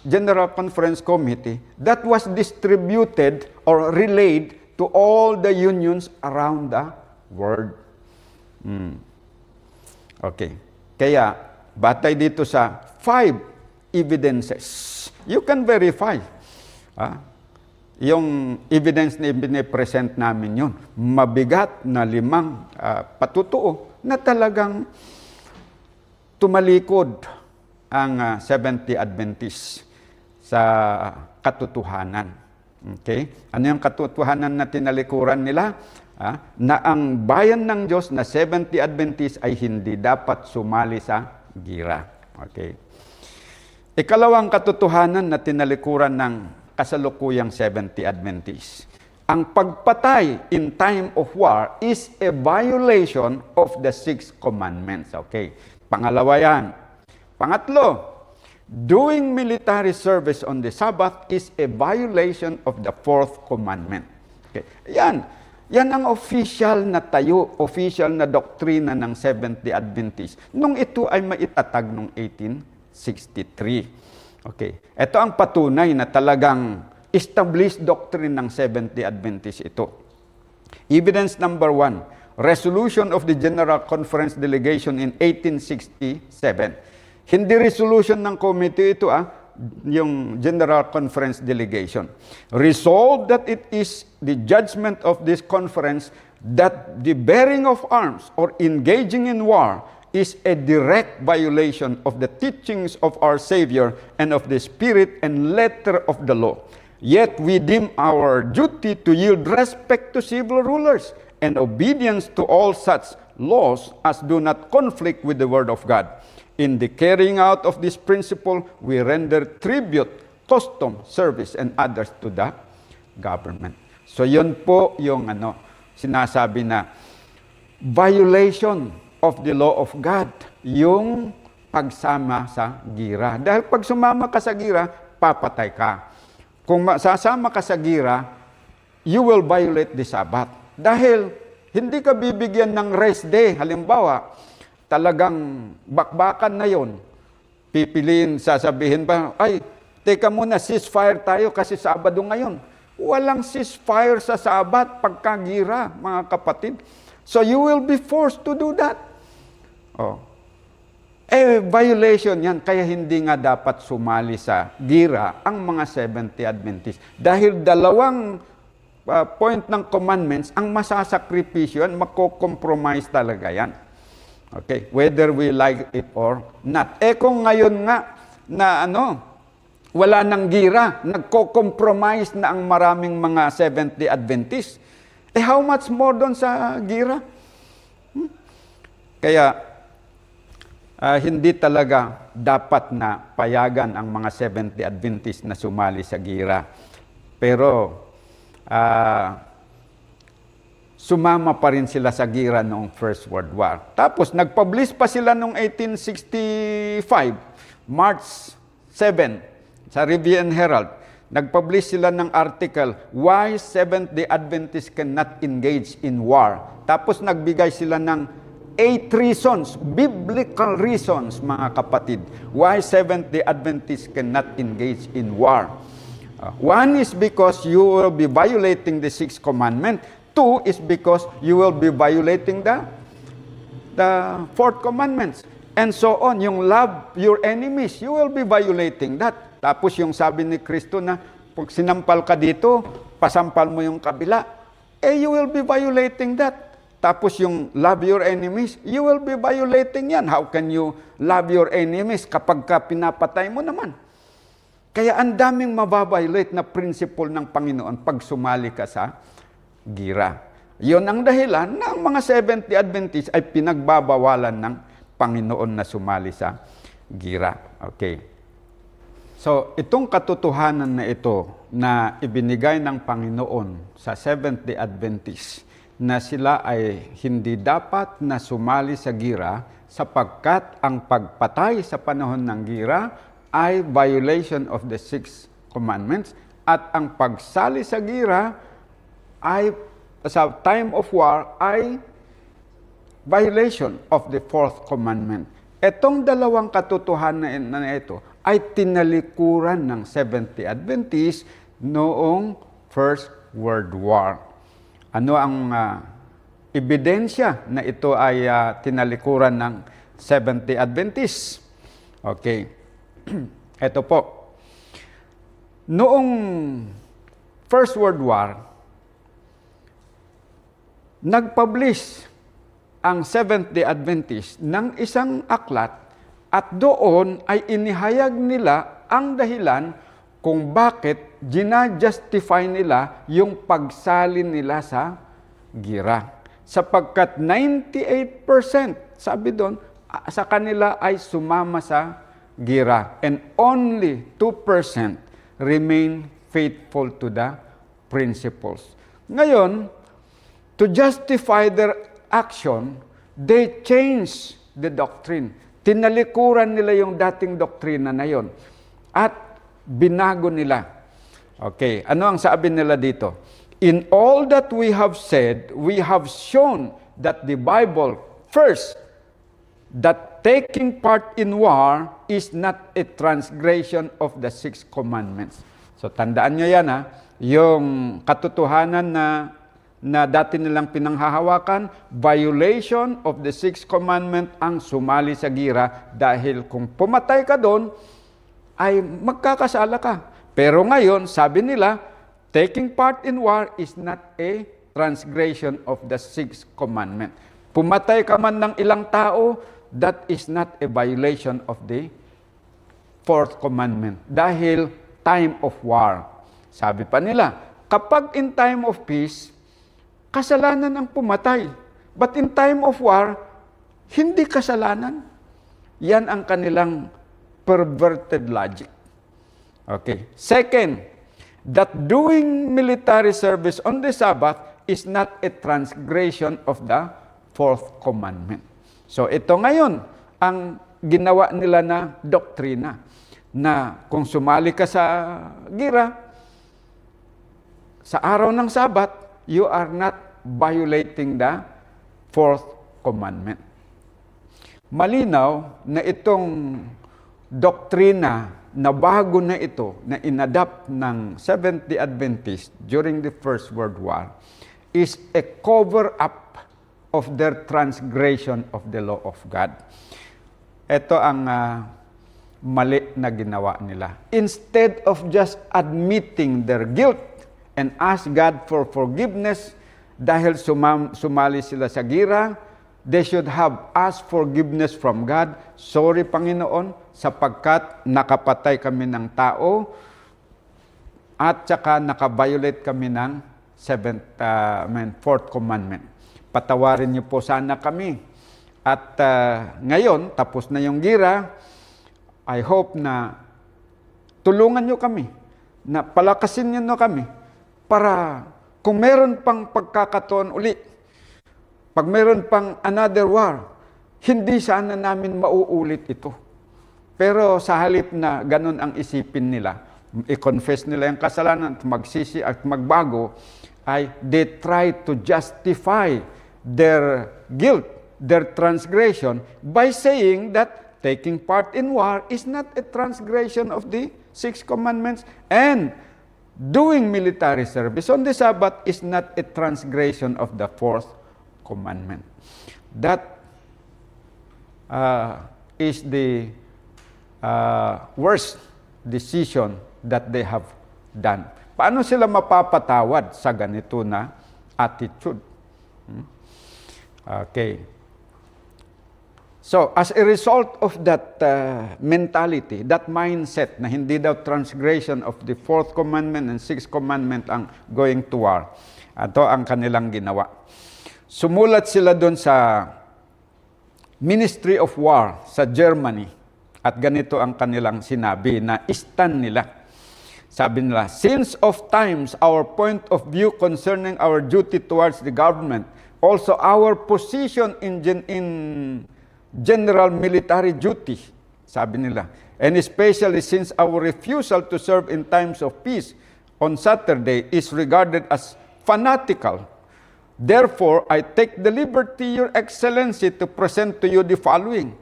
General Conference Committee that was distributed or relayed to all the unions around the world. Okay. Kaya, batay dito sa 5 evidences. You can verify. Yung evidence na ibine-present namin yun, mabigat na 5 patutuo na talagang tumalikod ang Seventh-day Adventist sa katotohanan. Okay? Ano yung katotohanan na tinalikuran nila? na ang bayan ng Diyos na Seventh-day Adventist ay hindi dapat sumali sa gira. Okay. Ikalawang katotohanan na tinalikuran ng kasalukuyang Seventh-day Adventist. Ang pagpatay in time of war is a violation of the Sixth Commandments. Okay. Pangalawa yan. Pangatlo, doing military service on the Sabbath is a violation of the Fourth Commandment. Okay. Yan ang official na tayo, official na doktrina ng Seventh-day Adventist nung ito ay maitatag noong 1863. Okay. Ito ang patunay na talagang established doctrine ng Seventh-day Adventist ito. Evidence number 1, resolution of the General Conference Delegation in 1867. Hindi resolution ng committee ito, yung General Conference Delegation. Resolved that it is the judgment of this conference that the bearing of arms or engaging in war is a direct violation of the teachings of our Savior and of the spirit and letter of the law. Yet we deem our duty to yield respect to civil rulers and obedience to all such laws as do not conflict with the Word of God. In the carrying out of this principle, we render tribute, custom, service, and others to the government. So yun po yung sinasabi na violation of the law of God, yung pagsama sa gira. Dahil pag sumama ka sa gira, papatay ka. Kung sasama ka sa gira, you will violate the Sabbath. Dahil hindi ka bibigyan ng rest day. Halimbawa, talagang bakbakan na yon. Pipiliin, sasabihin ba, ay, teka muna, ceasefire tayo kasi Sabado ngayon. Walang ceasefire sa Sabat pagkagira, mga kapatid. So you will be forced to do that. Violation yan, kaya hindi nga dapat sumali sa gira ang mga Seventh-day Adventist. Dahil dalawang point ng commandments, ang masasakripisyo yan, mako-compromise talaga yan. Okay, whether we like it or not. Kung ngayon nga na wala nang gira, nagko-compromise na ang maraming mga Seventh-day Adventist, how much more doon sa gira? Kaya hindi talaga dapat na payagan ang mga Seventh-day Adventist na sumali sa gira. Pero sumama pa rin sila sa gira noong First World War. Tapos nagpublish pa sila noong 1865, March 7, sa Review and Herald. Nagpublish sila ng article, Why Seventh-day Adventists Cannot Engage in War. Tapos nagbigay sila ng 8 reasons, biblical reasons, mga kapatid, why Seventh-day Adventists cannot engage in war. One is because you will be violating the Sixth Commandment. 2 is because you will be violating the Fourth Commandments. And so on, yung love your enemies, you will be violating that. Tapos yung sabi ni Kristo na, pag sinampal ka dito, pasampal mo yung kabila, you will be violating that. Tapos yung love your enemies, you will be violating yan. How can you love your enemies kapag ka pinapatay mo naman? Kaya ang daming mababiolate na principle ng Panginoon pag sumali ka sa gira. Yun ang dahilan na ang mga Seventh-day Adventists ay pinagbabawalan ng Panginoon na sumali sa gira. Okay. So, itong katotohanan na ito na ibinigay ng Panginoon sa Seventh-day Adventists na sila ay hindi dapat na sumali sa gira sapagkat ang pagpatay sa panahon ng gira ay violation of the Sixth Commandments at ang pagsali sa gira ay sa time of war ay violation of the Fourth Commandment. Etong dalawang katotohanan na ito ay tinalikuran ng Seventh-day Adventists noong First World War. Ano ang ebidensya na ito ay tinalikuran ng Seventh-day Adventists? Okay. Ito po. Noong First World War, nag-publish ang Seventh-day Adventists ng isang aklat at doon ay inihayag nila ang dahilan kung bakit gina-justify nila yung pagsali nila sa gira. Sapagkat 98%, sabi doon, sa kanila ay sumama sa gira. And only 2% remain faithful to the principles. Ngayon, to justify their action, they change the doctrine. Tinalikuran nila yung dating doktrina na yon at binago nila. Okay, ano ang sabi nila dito? In all that we have said, we have shown that the Bible, first, that taking part in war is not a transgression of the 6 commandments. So tandaan nyo yan ha, yung katotohanan na dati nilang pinanghahawakan, violation of the 6th commandment ang sumali sa gira dahil kung pumatay ka doon, ay magkakasala ka. Pero ngayon, sabi nila, taking part in war is not a transgression of the 6th commandment. Pumatay ka man ng ilang tao, that is not a violation of the 4th commandment. Dahil time of war. Sabi pa nila, kapag in time of peace, kasalanan ang pumatay. But in time of war, hindi kasalanan. Yan ang kanilang perverted logic. Okay. Second, that doing military service on the Sabbath is not a transgression of the 4th commandment. So ito ngayon, ang ginawa nila na doktrina, na kung sumali ka sa gira, sa araw ng Sabat, you are not violating the 4th commandment. Malinaw na itong doktrina na bago na ito, na inadapt ng Seventh-day Adventist during the First World War, is a cover-up of their transgression of the law of God. Ito ang mali na ginawa nila. Instead of just admitting their guilt and ask God for forgiveness dahil sumali sila sa gira, they should have asked forgiveness from God. Sorry, Panginoon, sapagkat nakapatay kami ng tao at saka nakabiolate kami ng 4th commandment. Patawarin niyo po sana kami. At ngayon, tapos na yung gira, I hope na tulungan niyo kami, na palakasin niyo kami para kung meron pang pagkakataon uli, pag meron pang another war, hindi sana namin mauulit ito. Pero sa halip na ganun ang isipin nila, i-confess nila yung kasalanan at magsisi at magbago, ay they try to justify their guilt, their transgression, by saying that taking part in war is not a transgression of the 6 commandments, and doing military service on the Sabbath is not a transgression of the 4th commandment. That is the worst decision that they have done. Paano sila mapapatawad sa ganito na attitude? Okay. So, as a result of that mentality, that mindset na hindi daw transgression of the 4th commandment and 6th commandment ang going to war, ito ang kanilang ginawa. Sumulat sila doon sa Ministry of War sa Germany at ganito ang kanilang sinabi na stand nila. Sabi nila, since of times our point of view concerning our duty towards the government, also our position in general military duty, sabi nila, and especially since our refusal to serve in times of peace on Saturday is regarded as fanatical. Therefore, I take the liberty, Your Excellency, to present to you the following.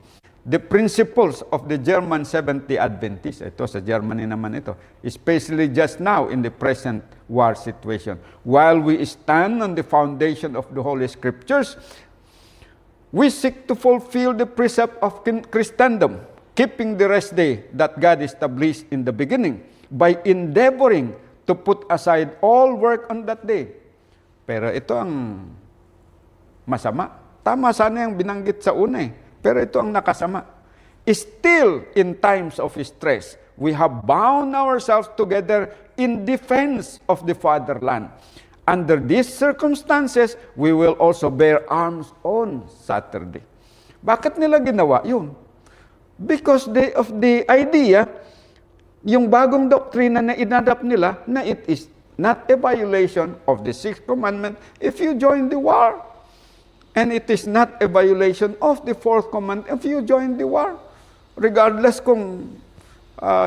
The principles of the German Seventh-day Adventists. Ito, sa Germany naman ito. Especially just now in the present war situation. While we stand on the foundation of the Holy Scriptures, we seek to fulfill the precept of Christendom, keeping the rest day that God established in the beginning, by endeavoring to put aside all work on that day. Pero ito ang masama. Tama sana yung binanggit sa una eh. Pero ito ang nakasama. Still, in times of stress, we have bound ourselves together in defense of the fatherland. Under these circumstances, we will also bear arms on Saturday. Bakit nila ginawa yun? Because of the idea, yung bagong doktrina na inadapt nila, na it is not a violation of the sixth commandment if you join the war. And it is not a violation of the fourth commandment if you join the war. Regardless kung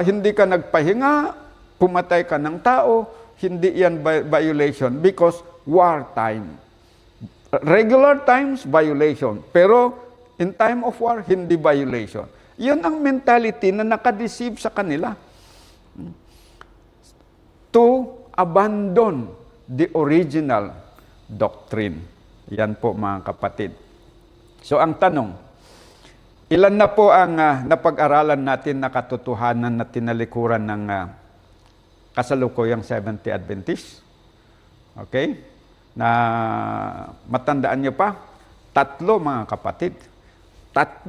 hindi ka nagpahinga, pumatay ka ng tao, hindi yan violation because wartime. Regular times, violation. Pero in time of war, hindi violation. Yun ang mentality na nakadeceive sa kanila. To abandon the original doctrine. Yan po mga kapatid. So ang tanong, ilan na po ang napag-aralan natin na katotohanan na tinalikuran ng kasalukuyang Seventh-day Adventist? Okay? Na matandaan nyo pa? 3 mga kapatid. 3.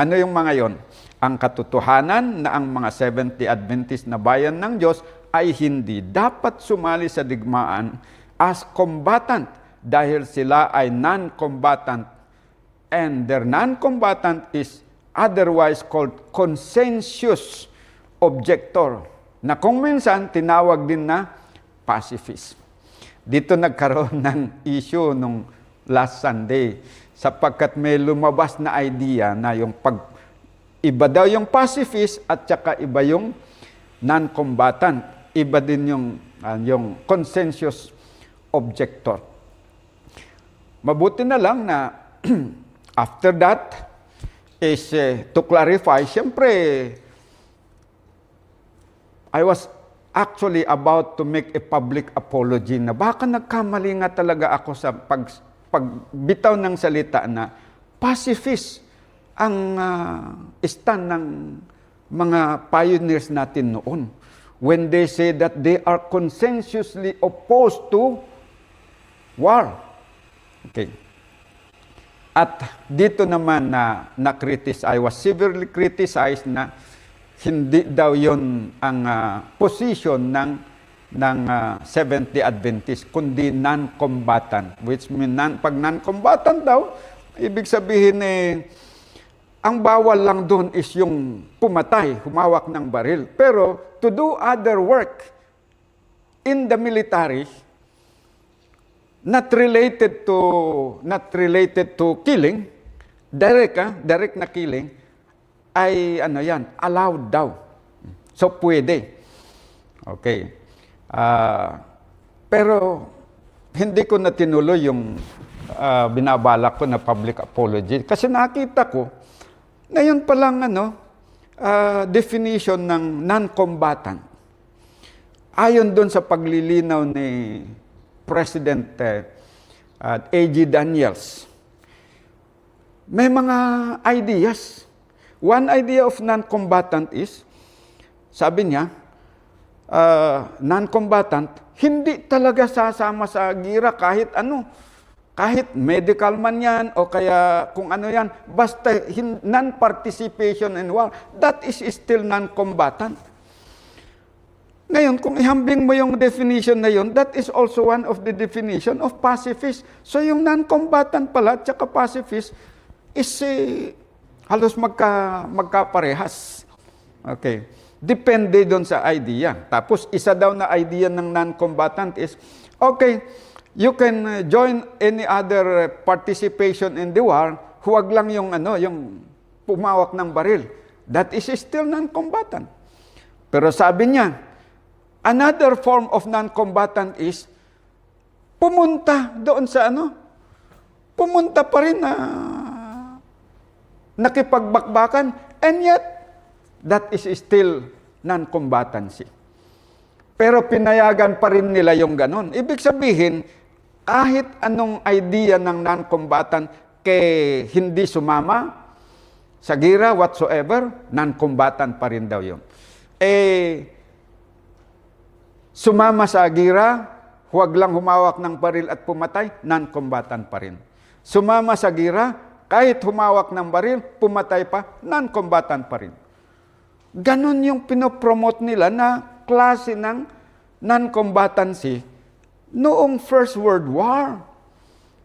Ano yung mga yon? Ang katotohanan na ang mga Seventh-day Adventist na bayan ng Diyos ay hindi dapat sumali sa digmaan as combatant dahil sila ay non-combatant. And their non-combatant is otherwise called consensus objector, na kung minsan tinawag din na pacifist. Dito nagkaroon ng issue nung last Sunday sapagkat may lumabas na idea na yung iba daw yung pacifist at saka iba yung non-combatant. Iba din yung consensus objector. Mabuti na lang na after that is to clarify, siyempre I was actually about to make a public apology na baka nagkamali nga talaga ako sa pagbitaw ng salita na pacifist ang stand ng mga pioneers natin noon. When they say that they are consensually opposed to war. Okay. At dito naman I was severely criticized na hindi daw yon ang position ng Seventh-day Adventist, kundi non-combatant. Which mean, pag non-combatant daw, ibig sabihin ang bawal lang doon is yung pumatay, humawak ng baril. Pero to do other work in the military, not related to killing, direct na killing, ay allowed daw. So pwede. Okay. Pero hindi ko na tinuloy yung binabalak ko na public apology kasi nakita ko na yun palang definition ng non-combatant. Ayon doon sa paglilinaw ni President A.G. Daniels, may mga ideas. One idea of non-combatant is, sabi niya, non-combatant, hindi talaga sasama sa gira kahit ano. Kahit medical man yan o kaya kung ano yan, basta non-participation in war, that is still non-combatant. Ngayon, kung ihambing mo yung definition na yun, that is also one of the definition of pacifist. So yung non-combatant pala at saka pacifist is halos magkaparehas. Okay. Depende doon sa idea. Tapos isa daw na idea ng non-combatant is, okay, you can join any other participation in the war, huwag lang yung pumawak ng baril. That is still non-combatant. Pero sabi niya, another form of non-combatant is pumunta doon sa pumunta pa rin na nakipagbakbakan, and yet that is still non-combatancy. Pero pinayagan pa rin nila yung ganon. Ibig sabihin, kahit anong idea ng non-combatant hindi sumama sa gira whatsoever, non-combatant pa rin daw yun. Sumama sa gira, huwag lang humawak ng baril at pumatay, non-combatant pa rin. Sumama sa gira, kahit humawak ng baril, pumatay pa, non-combatant pa rin. Ganon yung pinopromote nila na klase ng non-combatancy Noong First World War.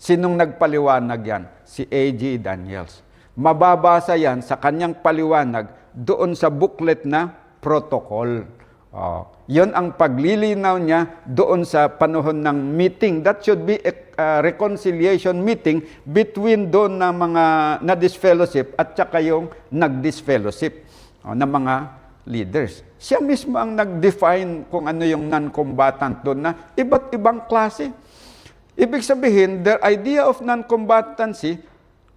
Sinong nagpaliwanag yan? Si A.J. Daniels. Mababasa yan sa kanyang paliwanag doon sa booklet na protocol. Yon ang paglilinaw niya doon sa panahon ng meeting. That should be a reconciliation meeting between doon na mga na-disfellowship at saka yung nag-disfellowship na mga leaders. Siya mismo ang nag-define kung ano yung non-combatant doon na iba't ibang klase. Ibig sabihin, their idea of non-combatancy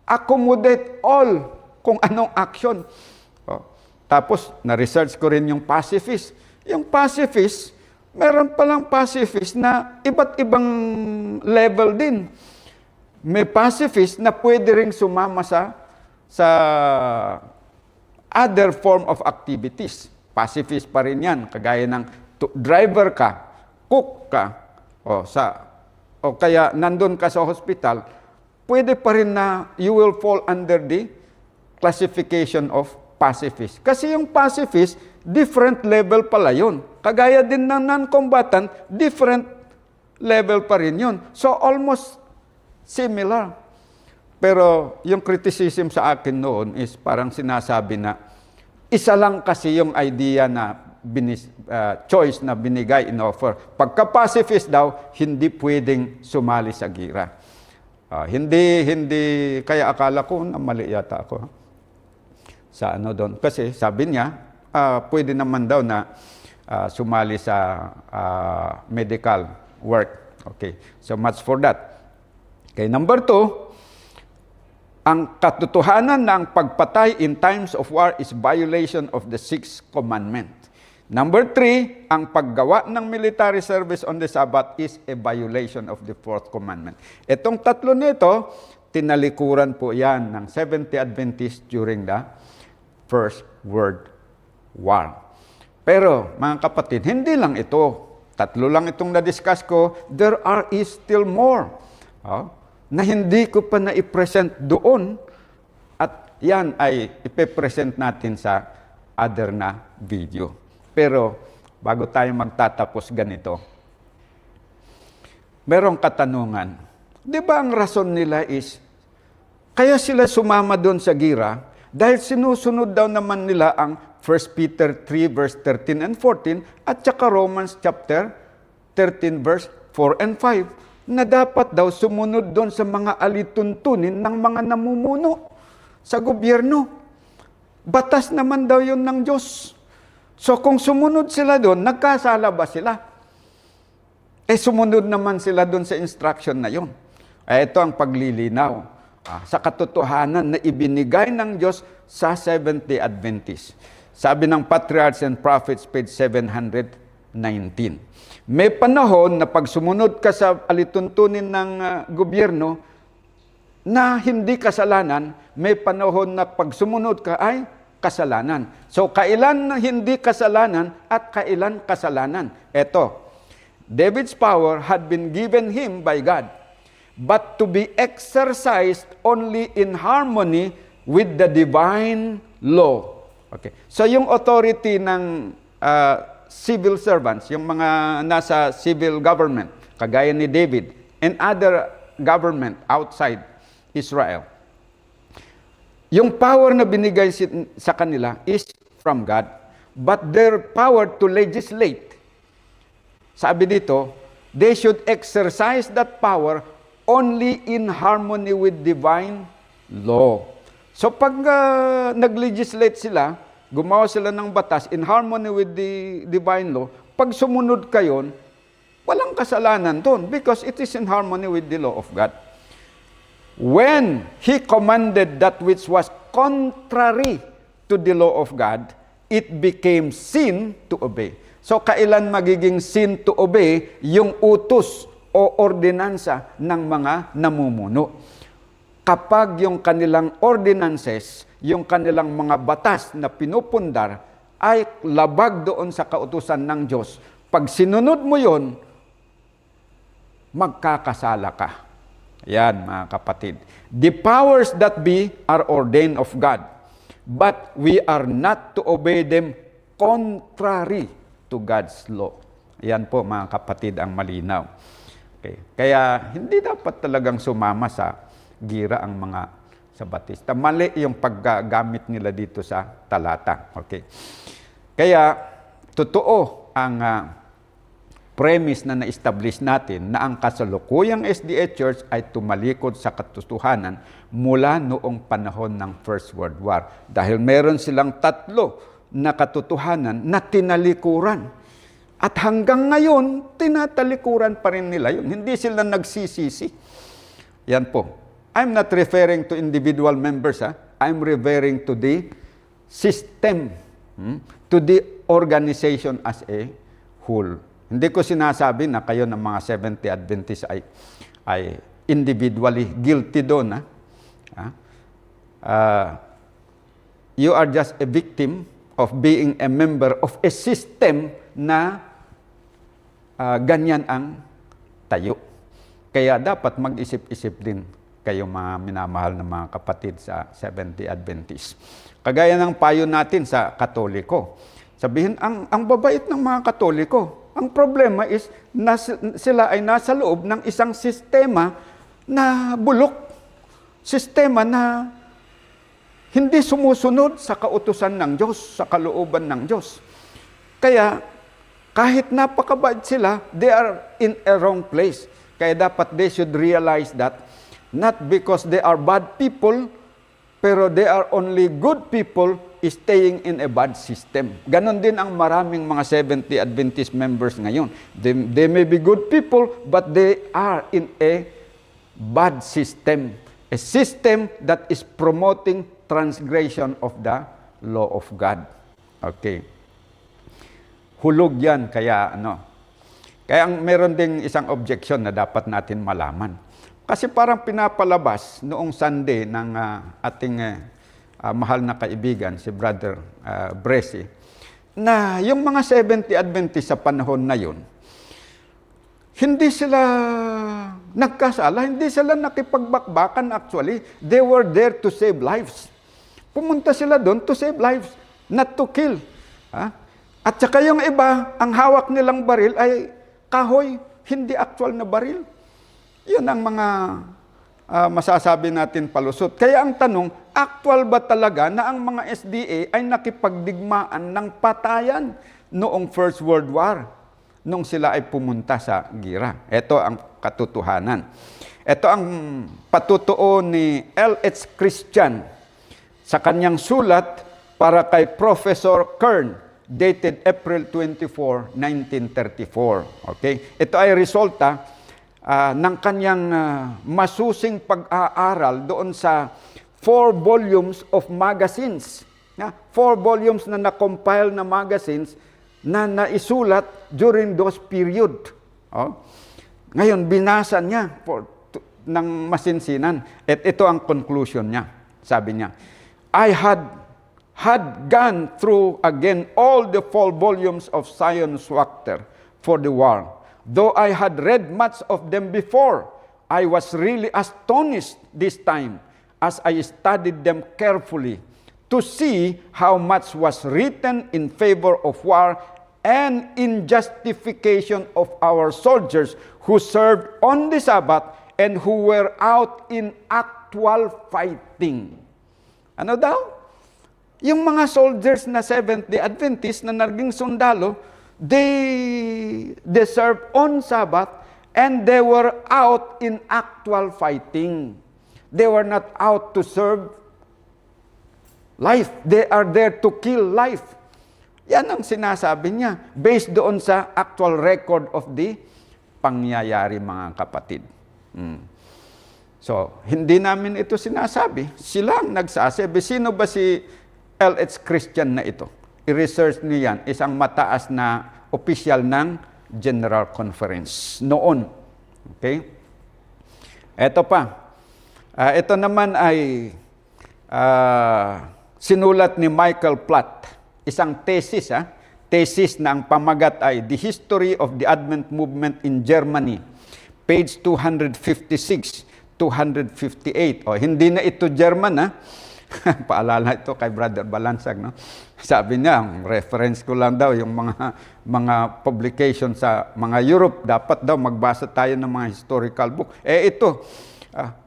accommodate all kung anong action. Tapos, na-research ko rin yung pacifist. Yung pacifist, meron palang pacifist na iba't ibang level din. May pacifist na pwede ring sumama sa other form of activities. Pacifist pa rin yan. Kagaya ng driver ka, cook ka, o kaya nandun ka sa hospital, pwede pa rin na you will fall under the classification of pacifist. Kasi yung pacifist, different level pala yun. Kagaya din ng non-combatant, different level pa rin yun. So almost similar. Pero yung criticism sa akin noon is parang sinasabi na isa lang kasi yung idea na choice na binigay in offer. Pagka-pacifist daw, hindi pwedeng sumali sa gira. Hindi, kaya akala ko na mali yata ako sa ano doon. Kasi sabi niya, pwede naman daw na sumali sa medical work. Okay, so much for that. Okay, number 2, ang katotohanan na ang pagpatay in times of war is violation of the 6th commandment. Number 3, ang paggawa ng military service on the Sabbath is a violation of the 4th commandment. Itong tatlo nito, tinalikuran po yan ng Seventh-day Adventists during the First World War. Pero, mga kapatid, hindi lang ito. Tatlo lang itong na-discuss ko. There is still more. Na hindi ko pa na-present doon. At yan ay ipe-present natin sa other na video. Pero, bago tayo magtatapos ganito, merong katanungan. Di ba ang rason nila is, kaya sila sumama doon sa gira, dahil sinusunod daw naman nila ang 1 Peter 3 verse 13 and 14, at saka Romans chapter 13 verse 4 and 5, na dapat daw sumunod doon sa mga alituntunin ng mga namumuno sa gobyerno. Batas naman daw yun ng Diyos. So kung sumunod sila doon, nagkasala ba sila? Sumunod naman sila doon sa instruction na yun. Ito ang paglilinaw sa katotohanan na ibinigay ng Diyos sa Seventh-day Adventist. Sabi ng Patriarchs and Prophets, page 719. May panahon na pag sumunod ka sa alituntunin ng gobyerno na hindi kasalanan, may panahon na pag sumunod ka ay kasalanan. So, kailan na hindi kasalanan at kailan kasalanan? Ito, David's power had been given him by God, but to be exercised only in harmony with the divine law. Okay. So, yung authority ng civil servants, yung mga nasa civil government, kagaya ni David, and other government outside Israel, yung power na binigay sa kanila is from God, but their power to legislate, sabi dito, they should exercise that power only in harmony with divine law. So pag nag-legislate sila, gumawa sila ng batas in harmony with the divine law, pag sumunod kayo, walang kasalanan doon because it is in harmony with the law of God. When He commanded that which was contrary to the law of God, it became sin to obey. So, kailan magiging sin to obey yung utos o ordinansa ng mga namumuno? Kapag yung kanilang ordinances, yung kanilang mga batas na pinupundar, ay labag doon sa kautusan ng Diyos. Pag sinunod mo yon, magkakasala ka. Yan, mga kapatid. The powers that be are ordained of God, but we are not to obey them contrary to God's law. Yan po, mga kapatid, ang malinaw. Okay. Kaya hindi dapat talagang sumama sa gira ang mga Sabatista. Mali yung paggamit nila dito sa talata. Okay. Kaya totoo ang premise na na-establish natin na ang kasalukuyang SDA Church ay tumalikod sa katotohanan mula noong panahon ng First World War. Dahil meron silang tatlo na katotohanan na tinalikuran. At hanggang ngayon, tinatalikuran pa rin nila yun. Hindi sila nagsisisi. Yan po. I'm not referring to individual members. I'm referring to the system, to the organization as a whole. Hindi ko sinasabi na kayo ng mga Seventh-day Adventists ay individually guilty doon. You are just a victim of being a member of a system na ganyan ang tayo. Kaya dapat mag-isip-isip din kayo mga minamahal na mga kapatid sa Seventh-day Adventists. Kagaya ng payo natin sa Katoliko. Sabihin, ang babait ng mga Katoliko, ang problema is sila ay nasa loob ng isang sistema na bulok. Sistema na hindi sumusunod sa kautusan ng Diyos, sa kalooban ng Diyos. Kaya kahit napakabait sila, they are in a wrong place. Kaya dapat they should realize that not because they are bad people, pero they are only good people staying in a bad system. Ganon din ang maraming mga Seventh-day Adventist members ngayon. They may be good people, but they are in a bad system. A system that is promoting transgression of the law of God. Okay. Hulog yan, kaya Kaya meron ding isang objection na dapat natin malaman. Kasi parang pinapalabas noong Sunday ng ating mahal na kaibigan, si Brother Bressy, na yung mga Seventh-day Adventists sa panahon na yun, hindi sila nagkasala, hindi sila nakipagbakbakan actually. They were there to save lives. Pumunta sila doon to save lives, not to kill. At saka yung iba, ang hawak nilang baril ay kahoy, hindi actual na baril. Yun ang mga masasabi natin palusot. Kaya ang tanong, actual ba talaga na ang mga SDA ay nakipagdigmaan ng patayan noong First World War, nung sila ay pumunta sa gira? Ito ang katotohanan. Ito ang patutuo ni L.H. Christian sa kanyang sulat para kay Professor Kern, dated April 24, 1934. Okay? Ito ay resulta ng kanyang masusing pag-aaral doon sa 4 volumes of magazines. 4 volumes na na-compile na magazines na naisulat during those period. Ngayon, binasa niya ng masinsinan. At ito ang conclusion niya. Sabi niya, I had gone through again all the 4 volumes of Science Wachter for the war. Though I had read much of them before, I was really astonished this time as I studied them carefully to see how much was written in favor of war and in justification of our soldiers who served on the Sabbath and who were out in actual fighting. Ano daw? Yung mga soldiers na Seventh-day Adventists na naging sundalo, they served on Sabbath and they were out in actual fighting. They were not out to serve life. They are there to kill life. Yan ang sinasabi niya based doon sa actual record of the pangyayari, mga kapatid. So, hindi namin ito sinasabi. Sila ang nagsasabi. Sino ba si L.H. Christian na ito? I-research niyo yan. Isang mataas na opisyal ng General Conference noon. Okay? Ito pa. Ito naman ay sinulat ni Michael Platt. Isang thesis. Thesis na ang pamagat ay The History of the Advent Movement in Germany. Page 256, 258. Hindi na ito German, Paalala ito kay Brother Balansag, no? Sabi niya, ang reference ko lang daw yung mga publication sa mga Europe, dapat daw magbasa tayo ng mga historical book. Ito,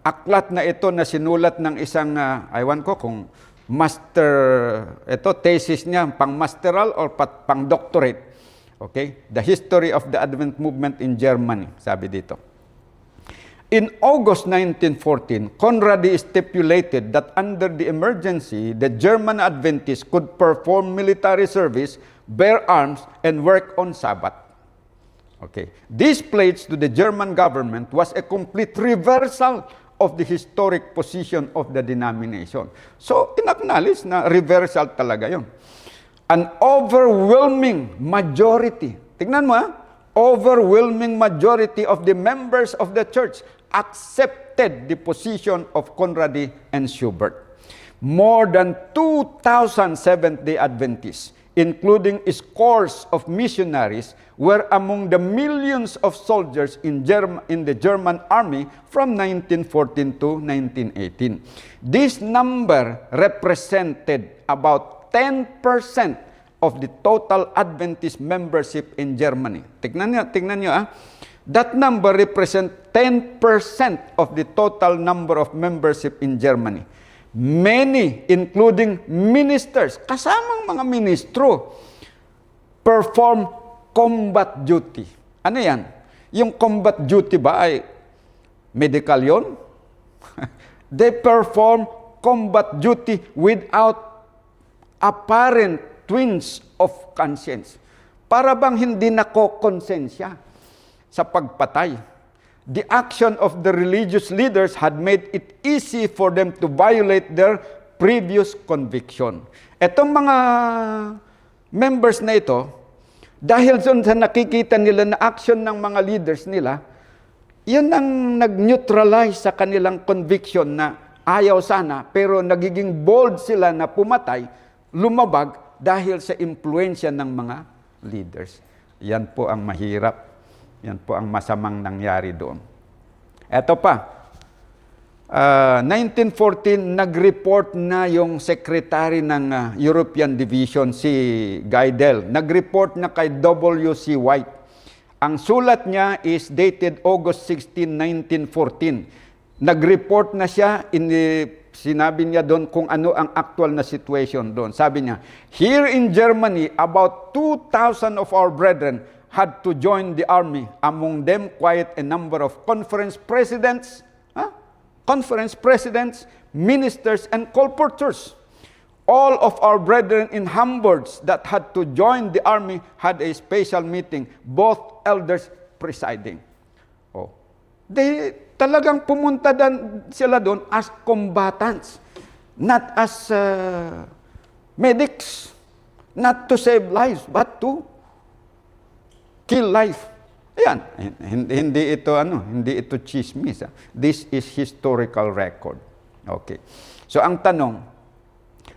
aklat na ito na sinulat ng isang, aywan ko kung master, ito, thesis niya, pang-masteral or pang-doctorate. Okay? The History of the Advent Movement in Germany, sabi dito. In August 1914, Conradi stipulated that under the emergency, the German Adventists could perform military service, bear arms, and work on Sabbath. Okay. This pledge to the German government was a complete reversal of the historic position of the denomination. So, in-acknowledge na reversal talaga yun. An overwhelming majority, tingnan mo overwhelming majority of the members of the church accepted the position of Conradi and Schubert. More than 2,000 Seventh-day Adventists, including scores of missionaries, were among the millions of soldiers in the German army from 1914 to 1918. This number represented about 10% of the total Adventist membership in Germany. Tingnan nyo. That number represents 10% of the total number of membership in Germany. Many, including ministers, kasamang mga ministro, perform combat duty. Ano yan? Yung combat duty ba ay medical yon? They perform combat duty without apparent twinge of conscience. Para bang hindi nako-konsensya sa pagpatay. The action of the religious leaders had made it easy for them to violate their previous conviction. Etong mga members na ito, dahil sa nakikita nila na action ng mga leaders nila, yun ang nag-neutralize sa kanilang conviction na ayaw sana, pero nagiging bold sila na pumatay, lumabag dahil sa impluensya ng mga leaders. Yan po ang mahirap. Yan po ang masamang nangyari doon. Eto pa, 1914, nag-report na yung secretary ng European Division, si Geidel. Nag-report na kay W.C. White. Ang sulat niya is dated August 16, 1914. Nag-report na siya, sinabi niya doon kung ano ang actual na situation doon. Sabi niya, here in Germany, about 2,000 of our brethren had to join the army. Among them, quite a number of conference presidents, ministers, and colporteurs. All of our brethren in Hamburg that had to join the army had a special meeting, both elders presiding. Talagang pumunta sila doon as combatants, not as medics, not to save lives, but to kill life. Ayan, hindi ito chismis. This is historical record. Okay. So ang tanong,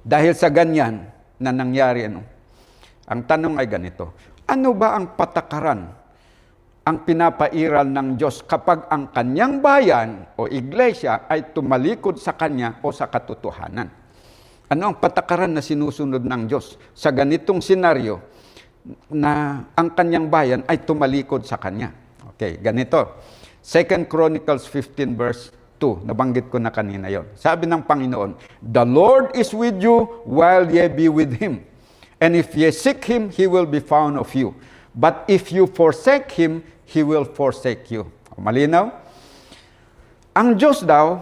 dahil sa ganyan na nangyari, ang tanong ay ganito, ano ba ang patakaran, ang pinapairal ng Diyos kapag ang kanyang bayan o iglesia ay tumalikod sa kanya o sa katotohanan? Ano ang patakaran na sinusunod ng Diyos sa ganitong senaryo na ang kanyang bayan ay tumalikod sa kanya? Okay, ganito. 2 Chronicles 15 verse 2, nabanggit ko na kanina yon. Sabi ng Panginoon, the Lord is with you while ye be with Him. And if ye seek Him, He will be found of you. But if you forsake Him, He will forsake you. Malinaw? Ang Diyos daw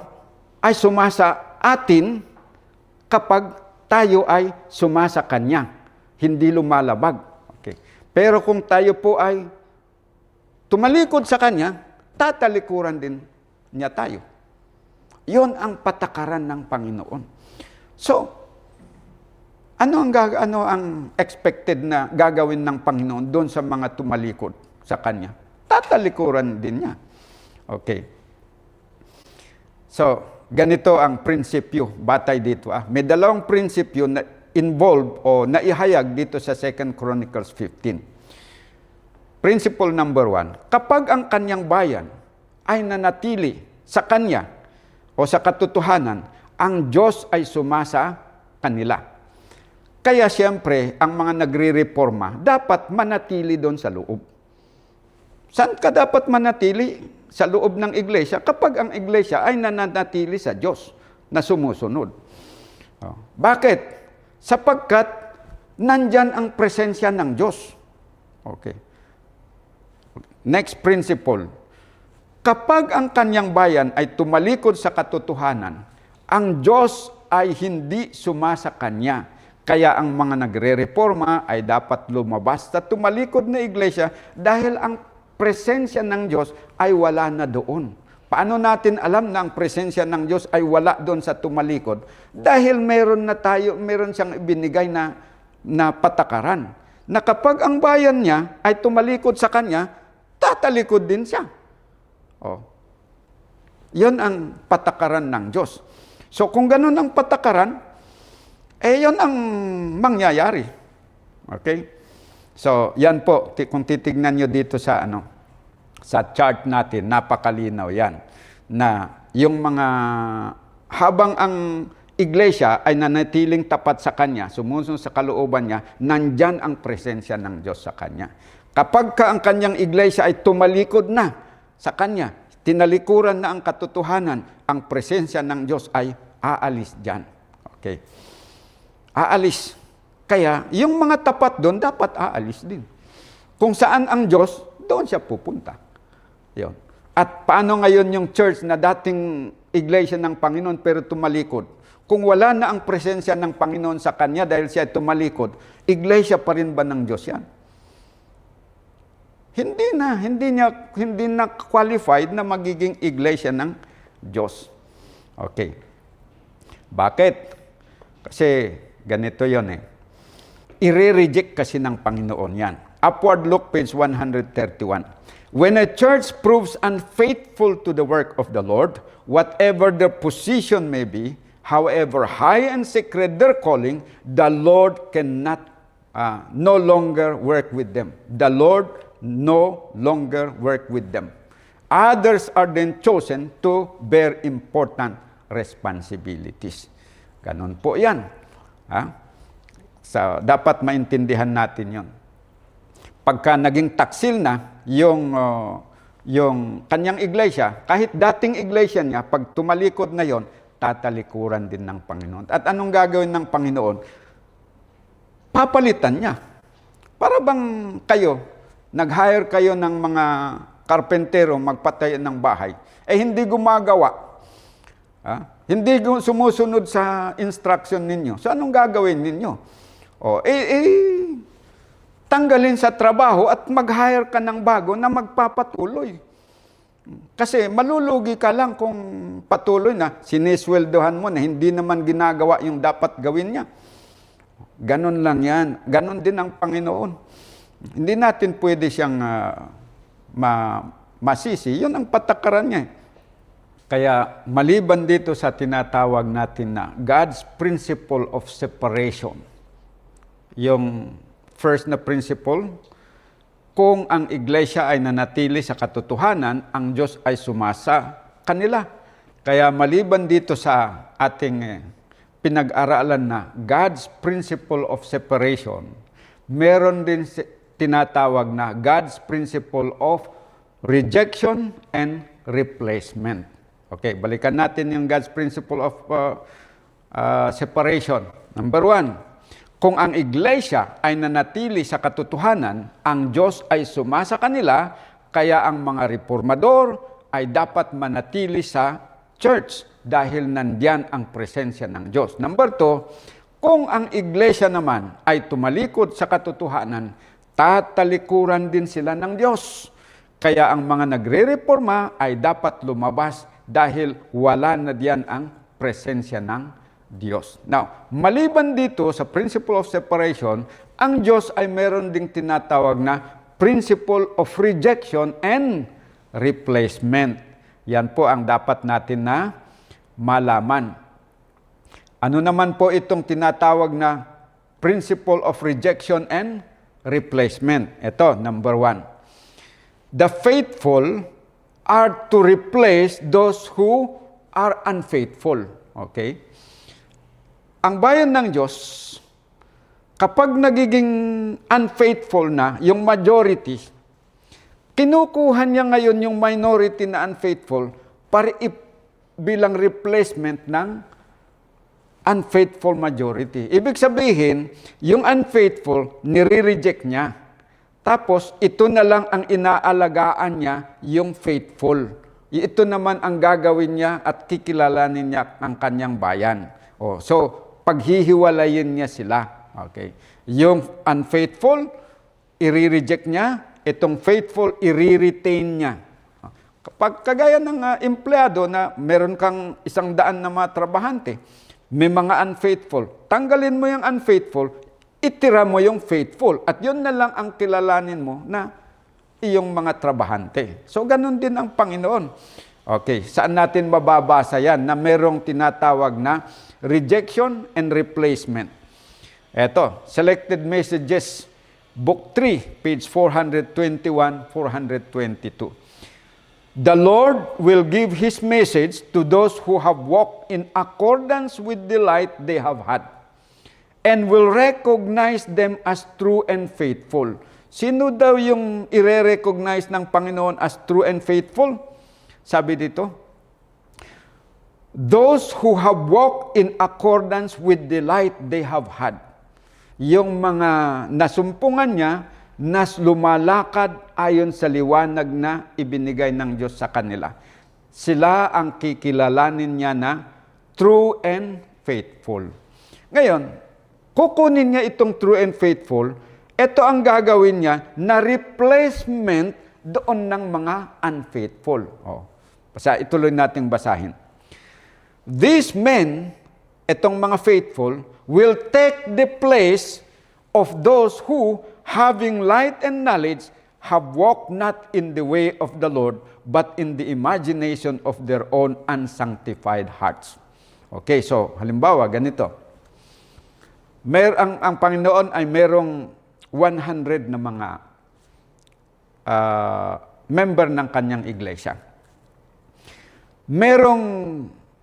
ay sumasa atin kapag tayo ay sumasa Kanya, hindi lumalabag. Okay. Pero kung tayo po ay tumalikod sa Kanya, tatalikuran din niya tayo. Yon ang patakaran ng Panginoon. So, ano ang expected na gagawin ng Panginoon doon sa mga tumalikod sa Kanya? Tatalikuran din niya. Okay. So, ganito ang prinsipyo batay dito. May dalawang prinsipyo na involved o naihayag dito sa 2 Chronicles 15. Principle number 1, kapag ang kanyang bayan ay nanatili sa kanya o sa katotohanan ang Diyos ay sumasa kanila. Kaya siyempre, ang mga nagre-reforma, dapat manatili doon sa loob. Saan ka dapat manatili? Sa loob ng iglesia, kapag ang iglesia ay nananatili sa Diyos na sumusunod. Bakit? Sapagkat nandyan ang presensya ng Diyos. Okay. Next principle. Kapag ang kanyang bayan ay tumalikod sa katotohanan, ang Diyos ay hindi sumasa kanya. Kaya ang mga nagre-reforma ay dapat lumabas sa tumalikod na iglesia dahil ang presensya ng Diyos ay wala na doon. Paano natin alam na ang presensya ng Diyos ay wala doon sa tumalikod? Dahil meron siyang ibinigay na patakaran. Na kapag ang bayan niya ay tumalikod sa kanya, tatalikod din siya. Yun ang patakaran ng Diyos. So kung ganun ang patakaran, yun ang mangyayari. Okay? So, yan po, kung titignan nyo dito sa chart natin, napakalinaw yan. Na yung mga, habang ang iglesia ay nanatiling tapat sa Kanya, sumusunod sa kalooban niya, nandyan ang presensya ng Diyos sa Kanya. Kapag ang Kanyang iglesia ay tumalikod na sa Kanya, tinalikuran na ang katotohanan, ang presensya ng Diyos ay aalis dyan. Okay? Aalis. Kaya, yung mga tapat doon, dapat aalis din. Kung saan ang Diyos, doon siya pupunta. Yun. At paano ngayon yung church na dating iglesia ng Panginoon pero tumalikod? Kung wala na ang presensya ng Panginoon sa kanya dahil siya tumalikod, iglesia pa rin ba ng Diyos yan? Hindi na qualified na magiging iglesia ng Diyos. Okay. Bakit? Kasi ganito yon I-reject kasi ng Panginoon yan. Upward look, page 131. When a church proves unfaithful to the work of the Lord, whatever their position may be, however high and sacred their calling, the Lord cannot no longer work with them. The Lord no longer work with them. Others are then chosen to bear important responsibilities. Ganon po yan. So, dapat maintindihan natin yon. Pagka naging taksil na yung kanyang iglesia, kahit dating iglesia niya, pag tumalikod na yon, tatalikuran din ng Panginoon. At anong gagawin ng Panginoon? Papalitan niya. Para bang nag-hire kayo ng mga karpentero magpatayo ng bahay, hindi gumagawa. Hindi sumusunod sa instruction ninyo. So anong gagawin ninyo? Tanggalin sa trabaho at mag-hire ka ng bago na magpapatuloy. Kasi malulugi ka lang kung patuloy na sinisweldohan mo na hindi naman ginagawa yung dapat gawin niya. Ganon lang yan. Ganon din ang Panginoon. Hindi natin pwede siyang masisi. Yun ang patakaran niya. Kaya maliban dito sa tinatawag natin na God's principle of separation. Yung first na principle, kung ang iglesia ay nanatili sa katotohanan, ang Diyos ay sumasa kanila. Kaya maliban dito sa ating pinag-aralan na God's principle of separation, meron din tinatawag na God's principle of rejection and replacement. Okay, balikan natin yung God's principle of separation. Number 1, kung ang iglesia ay nanatili sa katotohanan, ang Diyos ay sumasa kanila, kaya ang mga reformador ay dapat manatili sa church dahil nandiyan ang presensya ng Diyos. Number 2, kung ang iglesia naman ay tumalikod sa katotohanan, tatalikuran din sila ng Diyos. Kaya ang mga nagre-reforma ay dapat lumabas dahil wala na diyan ang presensya ng Diyos. Now, maliban dito sa principle of separation, ang Diyos ay meron ding tinatawag na principle of rejection and replacement. Yan po ang dapat natin na malaman. Ano naman po itong tinatawag na principle of rejection and replacement? Ito, number 1. The faithful are to replace those who are unfaithful. Okay? Ang bayan ng Diyos, kapag nagiging unfaithful na, yung majority, kinukuha niya ngayon yung minority na unfaithful para bilang replacement ng unfaithful majority. Ibig sabihin, yung unfaithful, nire-reject niya. Tapos, ito na lang ang inaalagaan niya, yung faithful. Ito naman ang gagawin niya at kikilalanin niya ang kanyang bayan. So, paghihiwalayin niya sila. Okay. Yung unfaithful, i-reject niya. Itong faithful, i-retain niya. Kapag kagaya ng empleyado na meron kang 100 na mga trabahante, may mga unfaithful, tanggalin mo yung unfaithful, itira mo yung faithful. At yun na lang ang kilalanin mo na iyong mga trabahante. So, ganun din ang Panginoon. Okay, saan natin mababasa yan na merong tinatawag na rejection and replacement? Eto, Selected Messages, Book 3, page 421, 422. The Lord will give His message to those who have walked in accordance with the light they have had, and will recognize them as true and faithful. Sino daw yung ire-recognize ng Panginoon as true and faithful? Sabi dito, those who have walked in accordance with the light they have had. Yung mga nasumpungan niya, nas lumalakad ayon sa liwanag na ibinigay ng Diyos sa kanila. Sila ang kikilalanin niya na true and faithful. Ngayon, kukunin niya itong true and faithful, ito ang gagawin niya na replacement doon ng mga unfaithful. Ituloy nating basahin. These men, itong mga faithful, will take the place of those who, having light and knowledge, have walked not in the way of the Lord, but in the imagination of their own unsanctified hearts. Okay, so halimbawa, ganito. Ang Panginoon ay merong 100 na mga member ng kanyang iglesia. Merong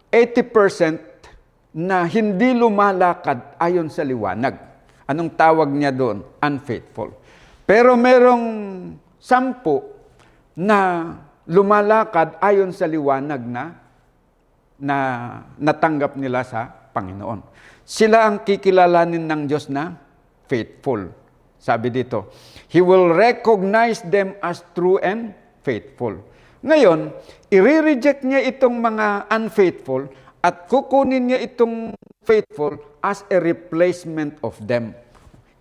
80% na hindi lumalakad ayon sa liwanag. Anong tawag niya doon? Unfaithful. Pero merong 10 na lumalakad ayon sa liwanag na natanggap nila sa Panginoon. Sila ang kikilalanin ng Diyos na faithful. Sabi dito, He will recognize them as true and faithful. Ngayon, i-reject niya itong mga unfaithful at kukunin niya itong faithful as a replacement of them.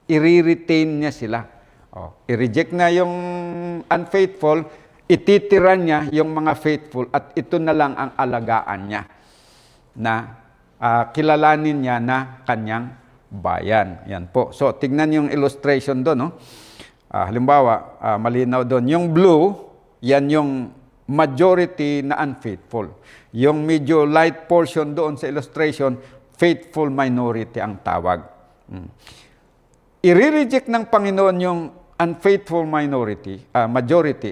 I-retain niya sila. I-reject na yung unfaithful, ititira niya yung mga faithful at ito na lang ang alagaan niya na kilalanin niya na kanyang bayan. Yan po. So, tignan yung illustration doon. No? Halimbawa, malinaw doon. Yung blue, yan yung majority na unfaithful. Yung medyo light portion doon sa illustration, faithful minority ang tawag. I-reject ng Panginoon yung unfaithful majority,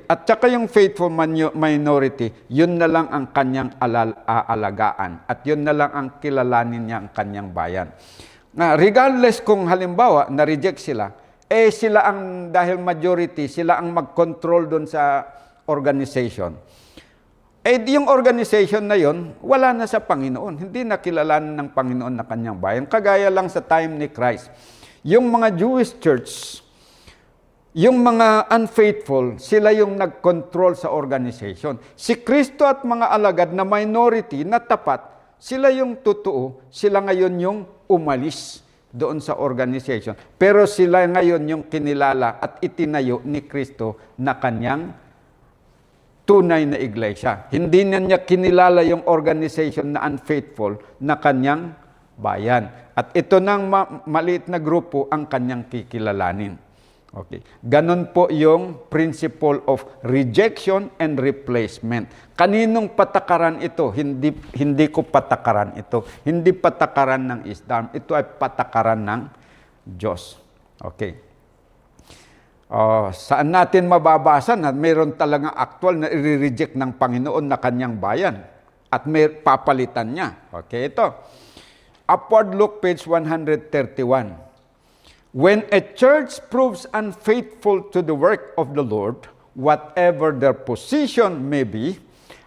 at saka yung faithful minority, yun na lang ang kanyang aalagaan, at yun na lang ang kilalanin niya ang kanyang bayan. Regardless kung halimbawa, na-reject sila, sila ang, dahil majority, sila ang mag-control doon sa organization. Yung organization na yon, wala na sa Panginoon. Hindi na kilalanin ng Panginoon na kanyang bayan. Kagaya lang sa time ni Christ. Yung mga Jewish church, yung mga unfaithful, sila yung nag-control sa organization. Si Kristo at mga alagad na minority na tapat, sila yung totoo, sila ngayon yung umalis doon sa organization. Pero sila ngayon yung kinilala at itinayo ni Kristo na kanyang tunay na iglesia. Hindi na niya kinilala yung organization na unfaithful na kanyang bayan. At ito nang maliit na grupo ang kanyang kikilalanin. Okay. Ganon po yung principle of rejection and replacement. Kaninong patakaran ito? Hindi ko patakaran ito. Hindi patakaran ng Islam. Ito ay patakaran ng Diyos. Okay. Saan natin mababasa na mayroon talagang actual na i-reject ng Panginoon na kanyang bayan? at may papalitan niya. Okay, ito. Upward look, page 131. When a church proves unfaithful to the work of the Lord, whatever their position may be,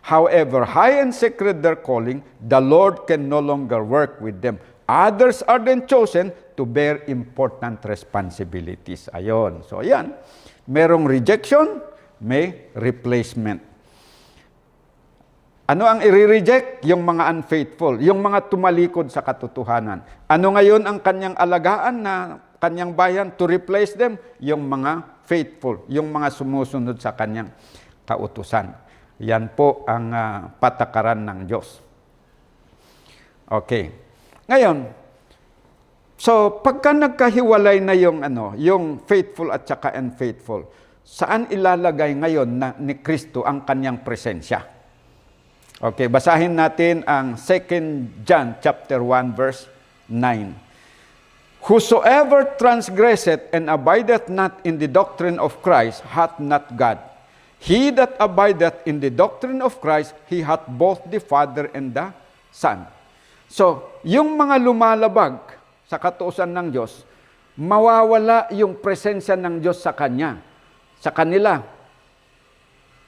however high and sacred their calling, the Lord can no longer work with them. Others are then chosen to bear important responsibilities. Ayon. So, ayan. Merong rejection, may replacement. Ano ang i-reject? Yung mga unfaithful, yung mga tumalikod sa katotohanan. Ano ngayon ang kanyang alagaan na kanyang bayan to replace them? Yung mga faithful, yung mga sumusunod sa kanyang kautusan. Yan po ang patakaran ng Diyos. Okay. Ngayon, so pagka nagkahiwalay na yung faithful at saka unfaithful, saan ilalagay ngayon ni Kristo ang kanyang presensya? Okay, basahin natin ang 2 John chapter 1 verse 9. Whosoever transgresseth and abideth not in the doctrine of Christ hath not God. He that abideth in the doctrine of Christ, he hath both the Father and the Son. So, yung mga lumalabag sa katuusan ng Diyos, mawawala yung presensya ng Diyos sa kanila.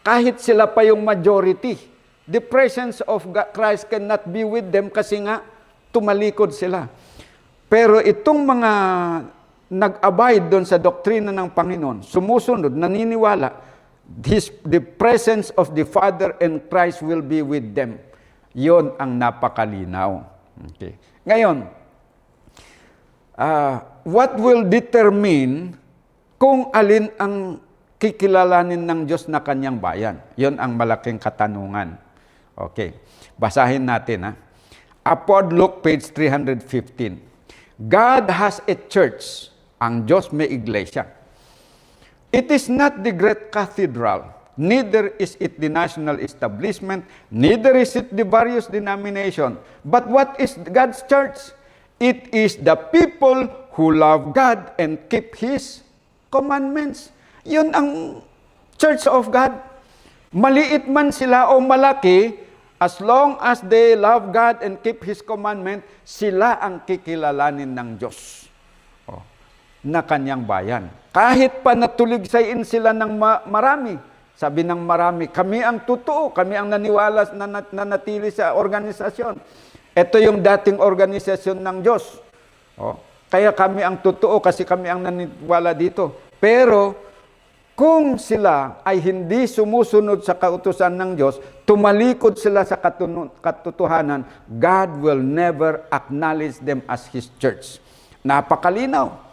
Kahit sila pa yung majority, the presence of Christ cannot be with them kasi nga tumalikod sila. Pero itong mga nag-abide doon sa doktrina ng Panginoon, sumusunod, naniniwala, the presence of the Father and Christ will be with them. Yon ang napakalinaw. Okay. Ngayon, what will determine kung alin ang kikilalanin ng Diyos na kanyang bayan? Yon ang malaking katanungan. Okay. Basahin natin. Upward look, page 315. God has a church. Ang Diyos may iglesia. It is not the great cathedral, neither is it the national establishment, neither is it the various denominations. But what is God's church? It is the people who love God and keep His commandments. Yun ang church of God. Maliit man sila o malaki, as long as they love God and keep His commandment, sila ang kikilalanin ng Diyos na kanyang bayan. Kahit pa natuligsayin sila ng marami, sabi ng marami, kami ang totoo, kami ang naniwala na nanatili sa organisasyon. Ito yung dating organisasyon ng Diyos. Kaya kami ang totoo kasi kami ang naniwala dito. Pero kung sila ay hindi sumusunod sa kautusan ng Diyos, tumalikod sila sa katotohanan, God will never acknowledge them as His church. Napakalinaw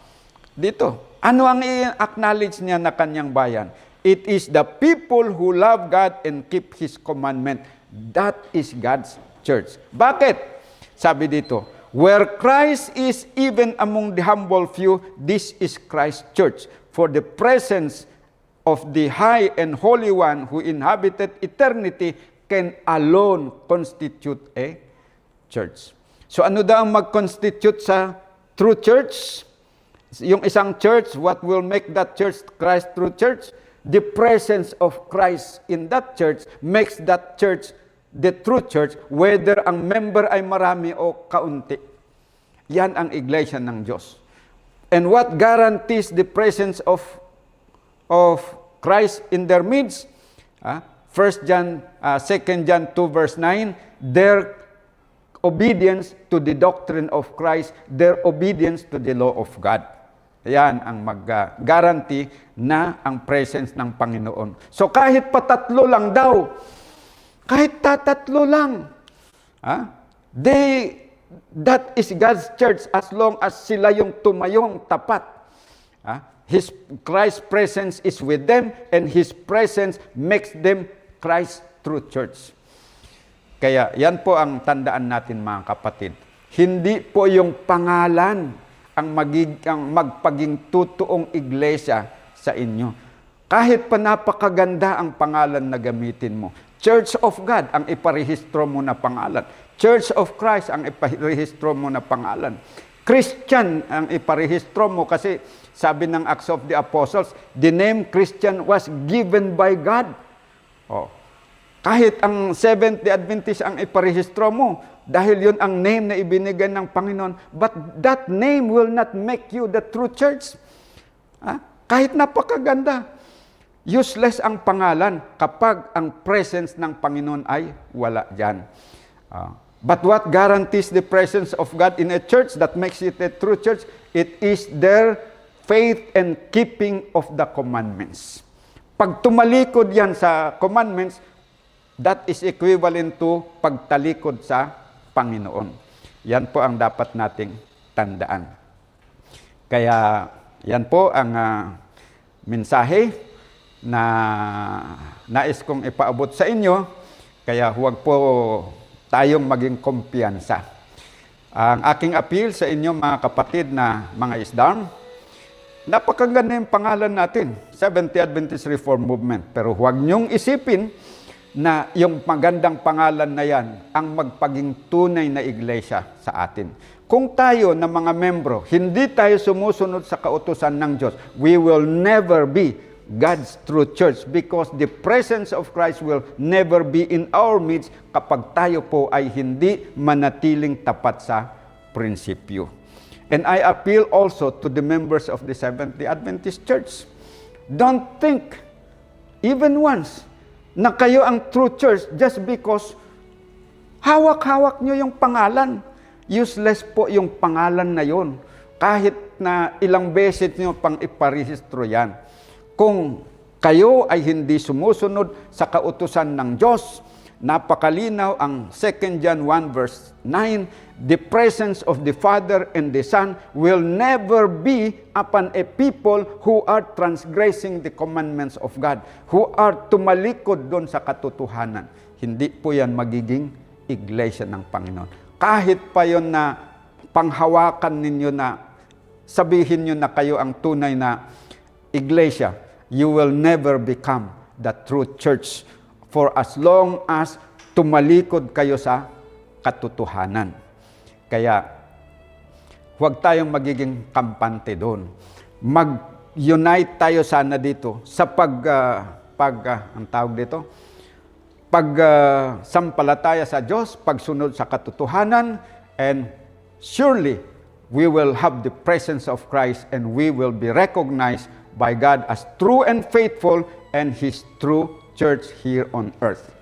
dito. Ano ang i-acknowledge niya na kanyang bayan? It is the people who love God and keep His commandment. That is God's church. Bakit? Sabi dito, where Christ is even among the humble few, this is Christ's church. For the presence of the high and holy one who inhabited eternity can alone constitute a church. So ano daw ang mag-constitute sa true church? Yung isang church, what will make that church Christ true church? The presence of Christ in that church makes that church the true church, whether ang member ay marami o kaunti. Yan ang iglesia ng Diyos. And what guarantees the presence of Christ in their midst? 2 John 2 verse 9, their obedience to the doctrine of Christ, their obedience to the law of God. Yan ang mag-guarantee na ang presence ng Panginoon. So kahit patatlo lang daw, kahit tatatlo lang, that is God's church as long as sila yung tumayong tapat. Christ's presence is with them and His presence makes them Christ's true church. Kaya yan po ang tandaan natin mga kapatid. Hindi po yung pangalan ang magpaging totoong iglesia sa inyo. Kahit pa napakaganda ang pangalan na gamitin mo. Church of God ang iparehistro mo na pangalan. Church of Christ ang iparehistro mo na pangalan. Christian ang iparehistro mo kasi sabi ng Acts of the Apostles, the name Christian was given by God. Kahit ang Seventh-day Adventist ang iparehistro mo, dahil yun ang name na ibinigay ng Panginoon, but that name will not make you the true church. Kahit napakaganda, useless ang pangalan kapag ang presence ng Panginoon ay wala dyan. But what guarantees the presence of God in a church that makes it a true church? It is their faith and keeping of the commandments. Pag tumalikod yan sa commandments, that is equivalent to pagtalikod sa Panginoon. Yan po ang dapat nating tandaan. Kaya yan po ang mensahe na nais kong ipaabot sa inyo. Kaya huwag po tayong maging kumpiyansa. Ang aking appeal sa inyo mga kapatid na mga isdam, napakaganda yung pangalan natin, Seventh-day Adventist Reform Movement. Pero huwag niyong isipin na yung magandang pangalan na yan ang magpaging tunay na iglesia sa atin. Kung tayo na mga membro, hindi tayo sumusunod sa kautusan ng Diyos, we will never be God's true church because the presence of Christ will never be in our midst kapag tayo po ay hindi manatiling tapat sa prinsipyo. And I appeal also to the members of the Seventh-day Adventist Church. Don't think, even once, na kayo ang true church just because hawak-hawak nyo yung pangalan. Useless po yung pangalan na yon. Kahit na ilang beses nyo pang iparehistro yan. Kung kayo ay hindi sumusunod sa kautusan ng Diyos, napakalinaw ang 2 John 1 verse 9, the presence of the Father and the Son will never be upon a people who are transgressing the commandments of God, who are tumalikod doon sa katotohanan. Hindi po yan magiging iglesia ng Panginoon. Kahit pa yon na panghawakan ninyo na sabihin nyo na kayo ang tunay na iglesia, you will never become the true church for as long as tumalikod kayo sa katotohanan. Kaya, huwag tayong magiging kampante doon. Mag-unite tayo sana dito sa ang tawag dito, sampalataya sa Diyos, pagsunod sa katotohanan, and surely we will have the presence of Christ and we will be recognized by God as true and faithful and His true church here on earth.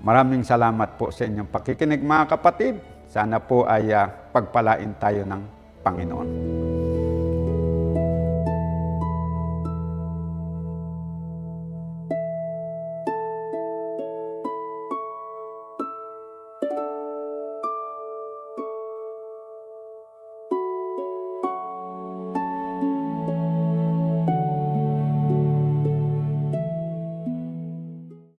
Maraming salamat po sa inyong pakikinig mga kapatid. Sana po ay pagpalain tayo ng Panginoon.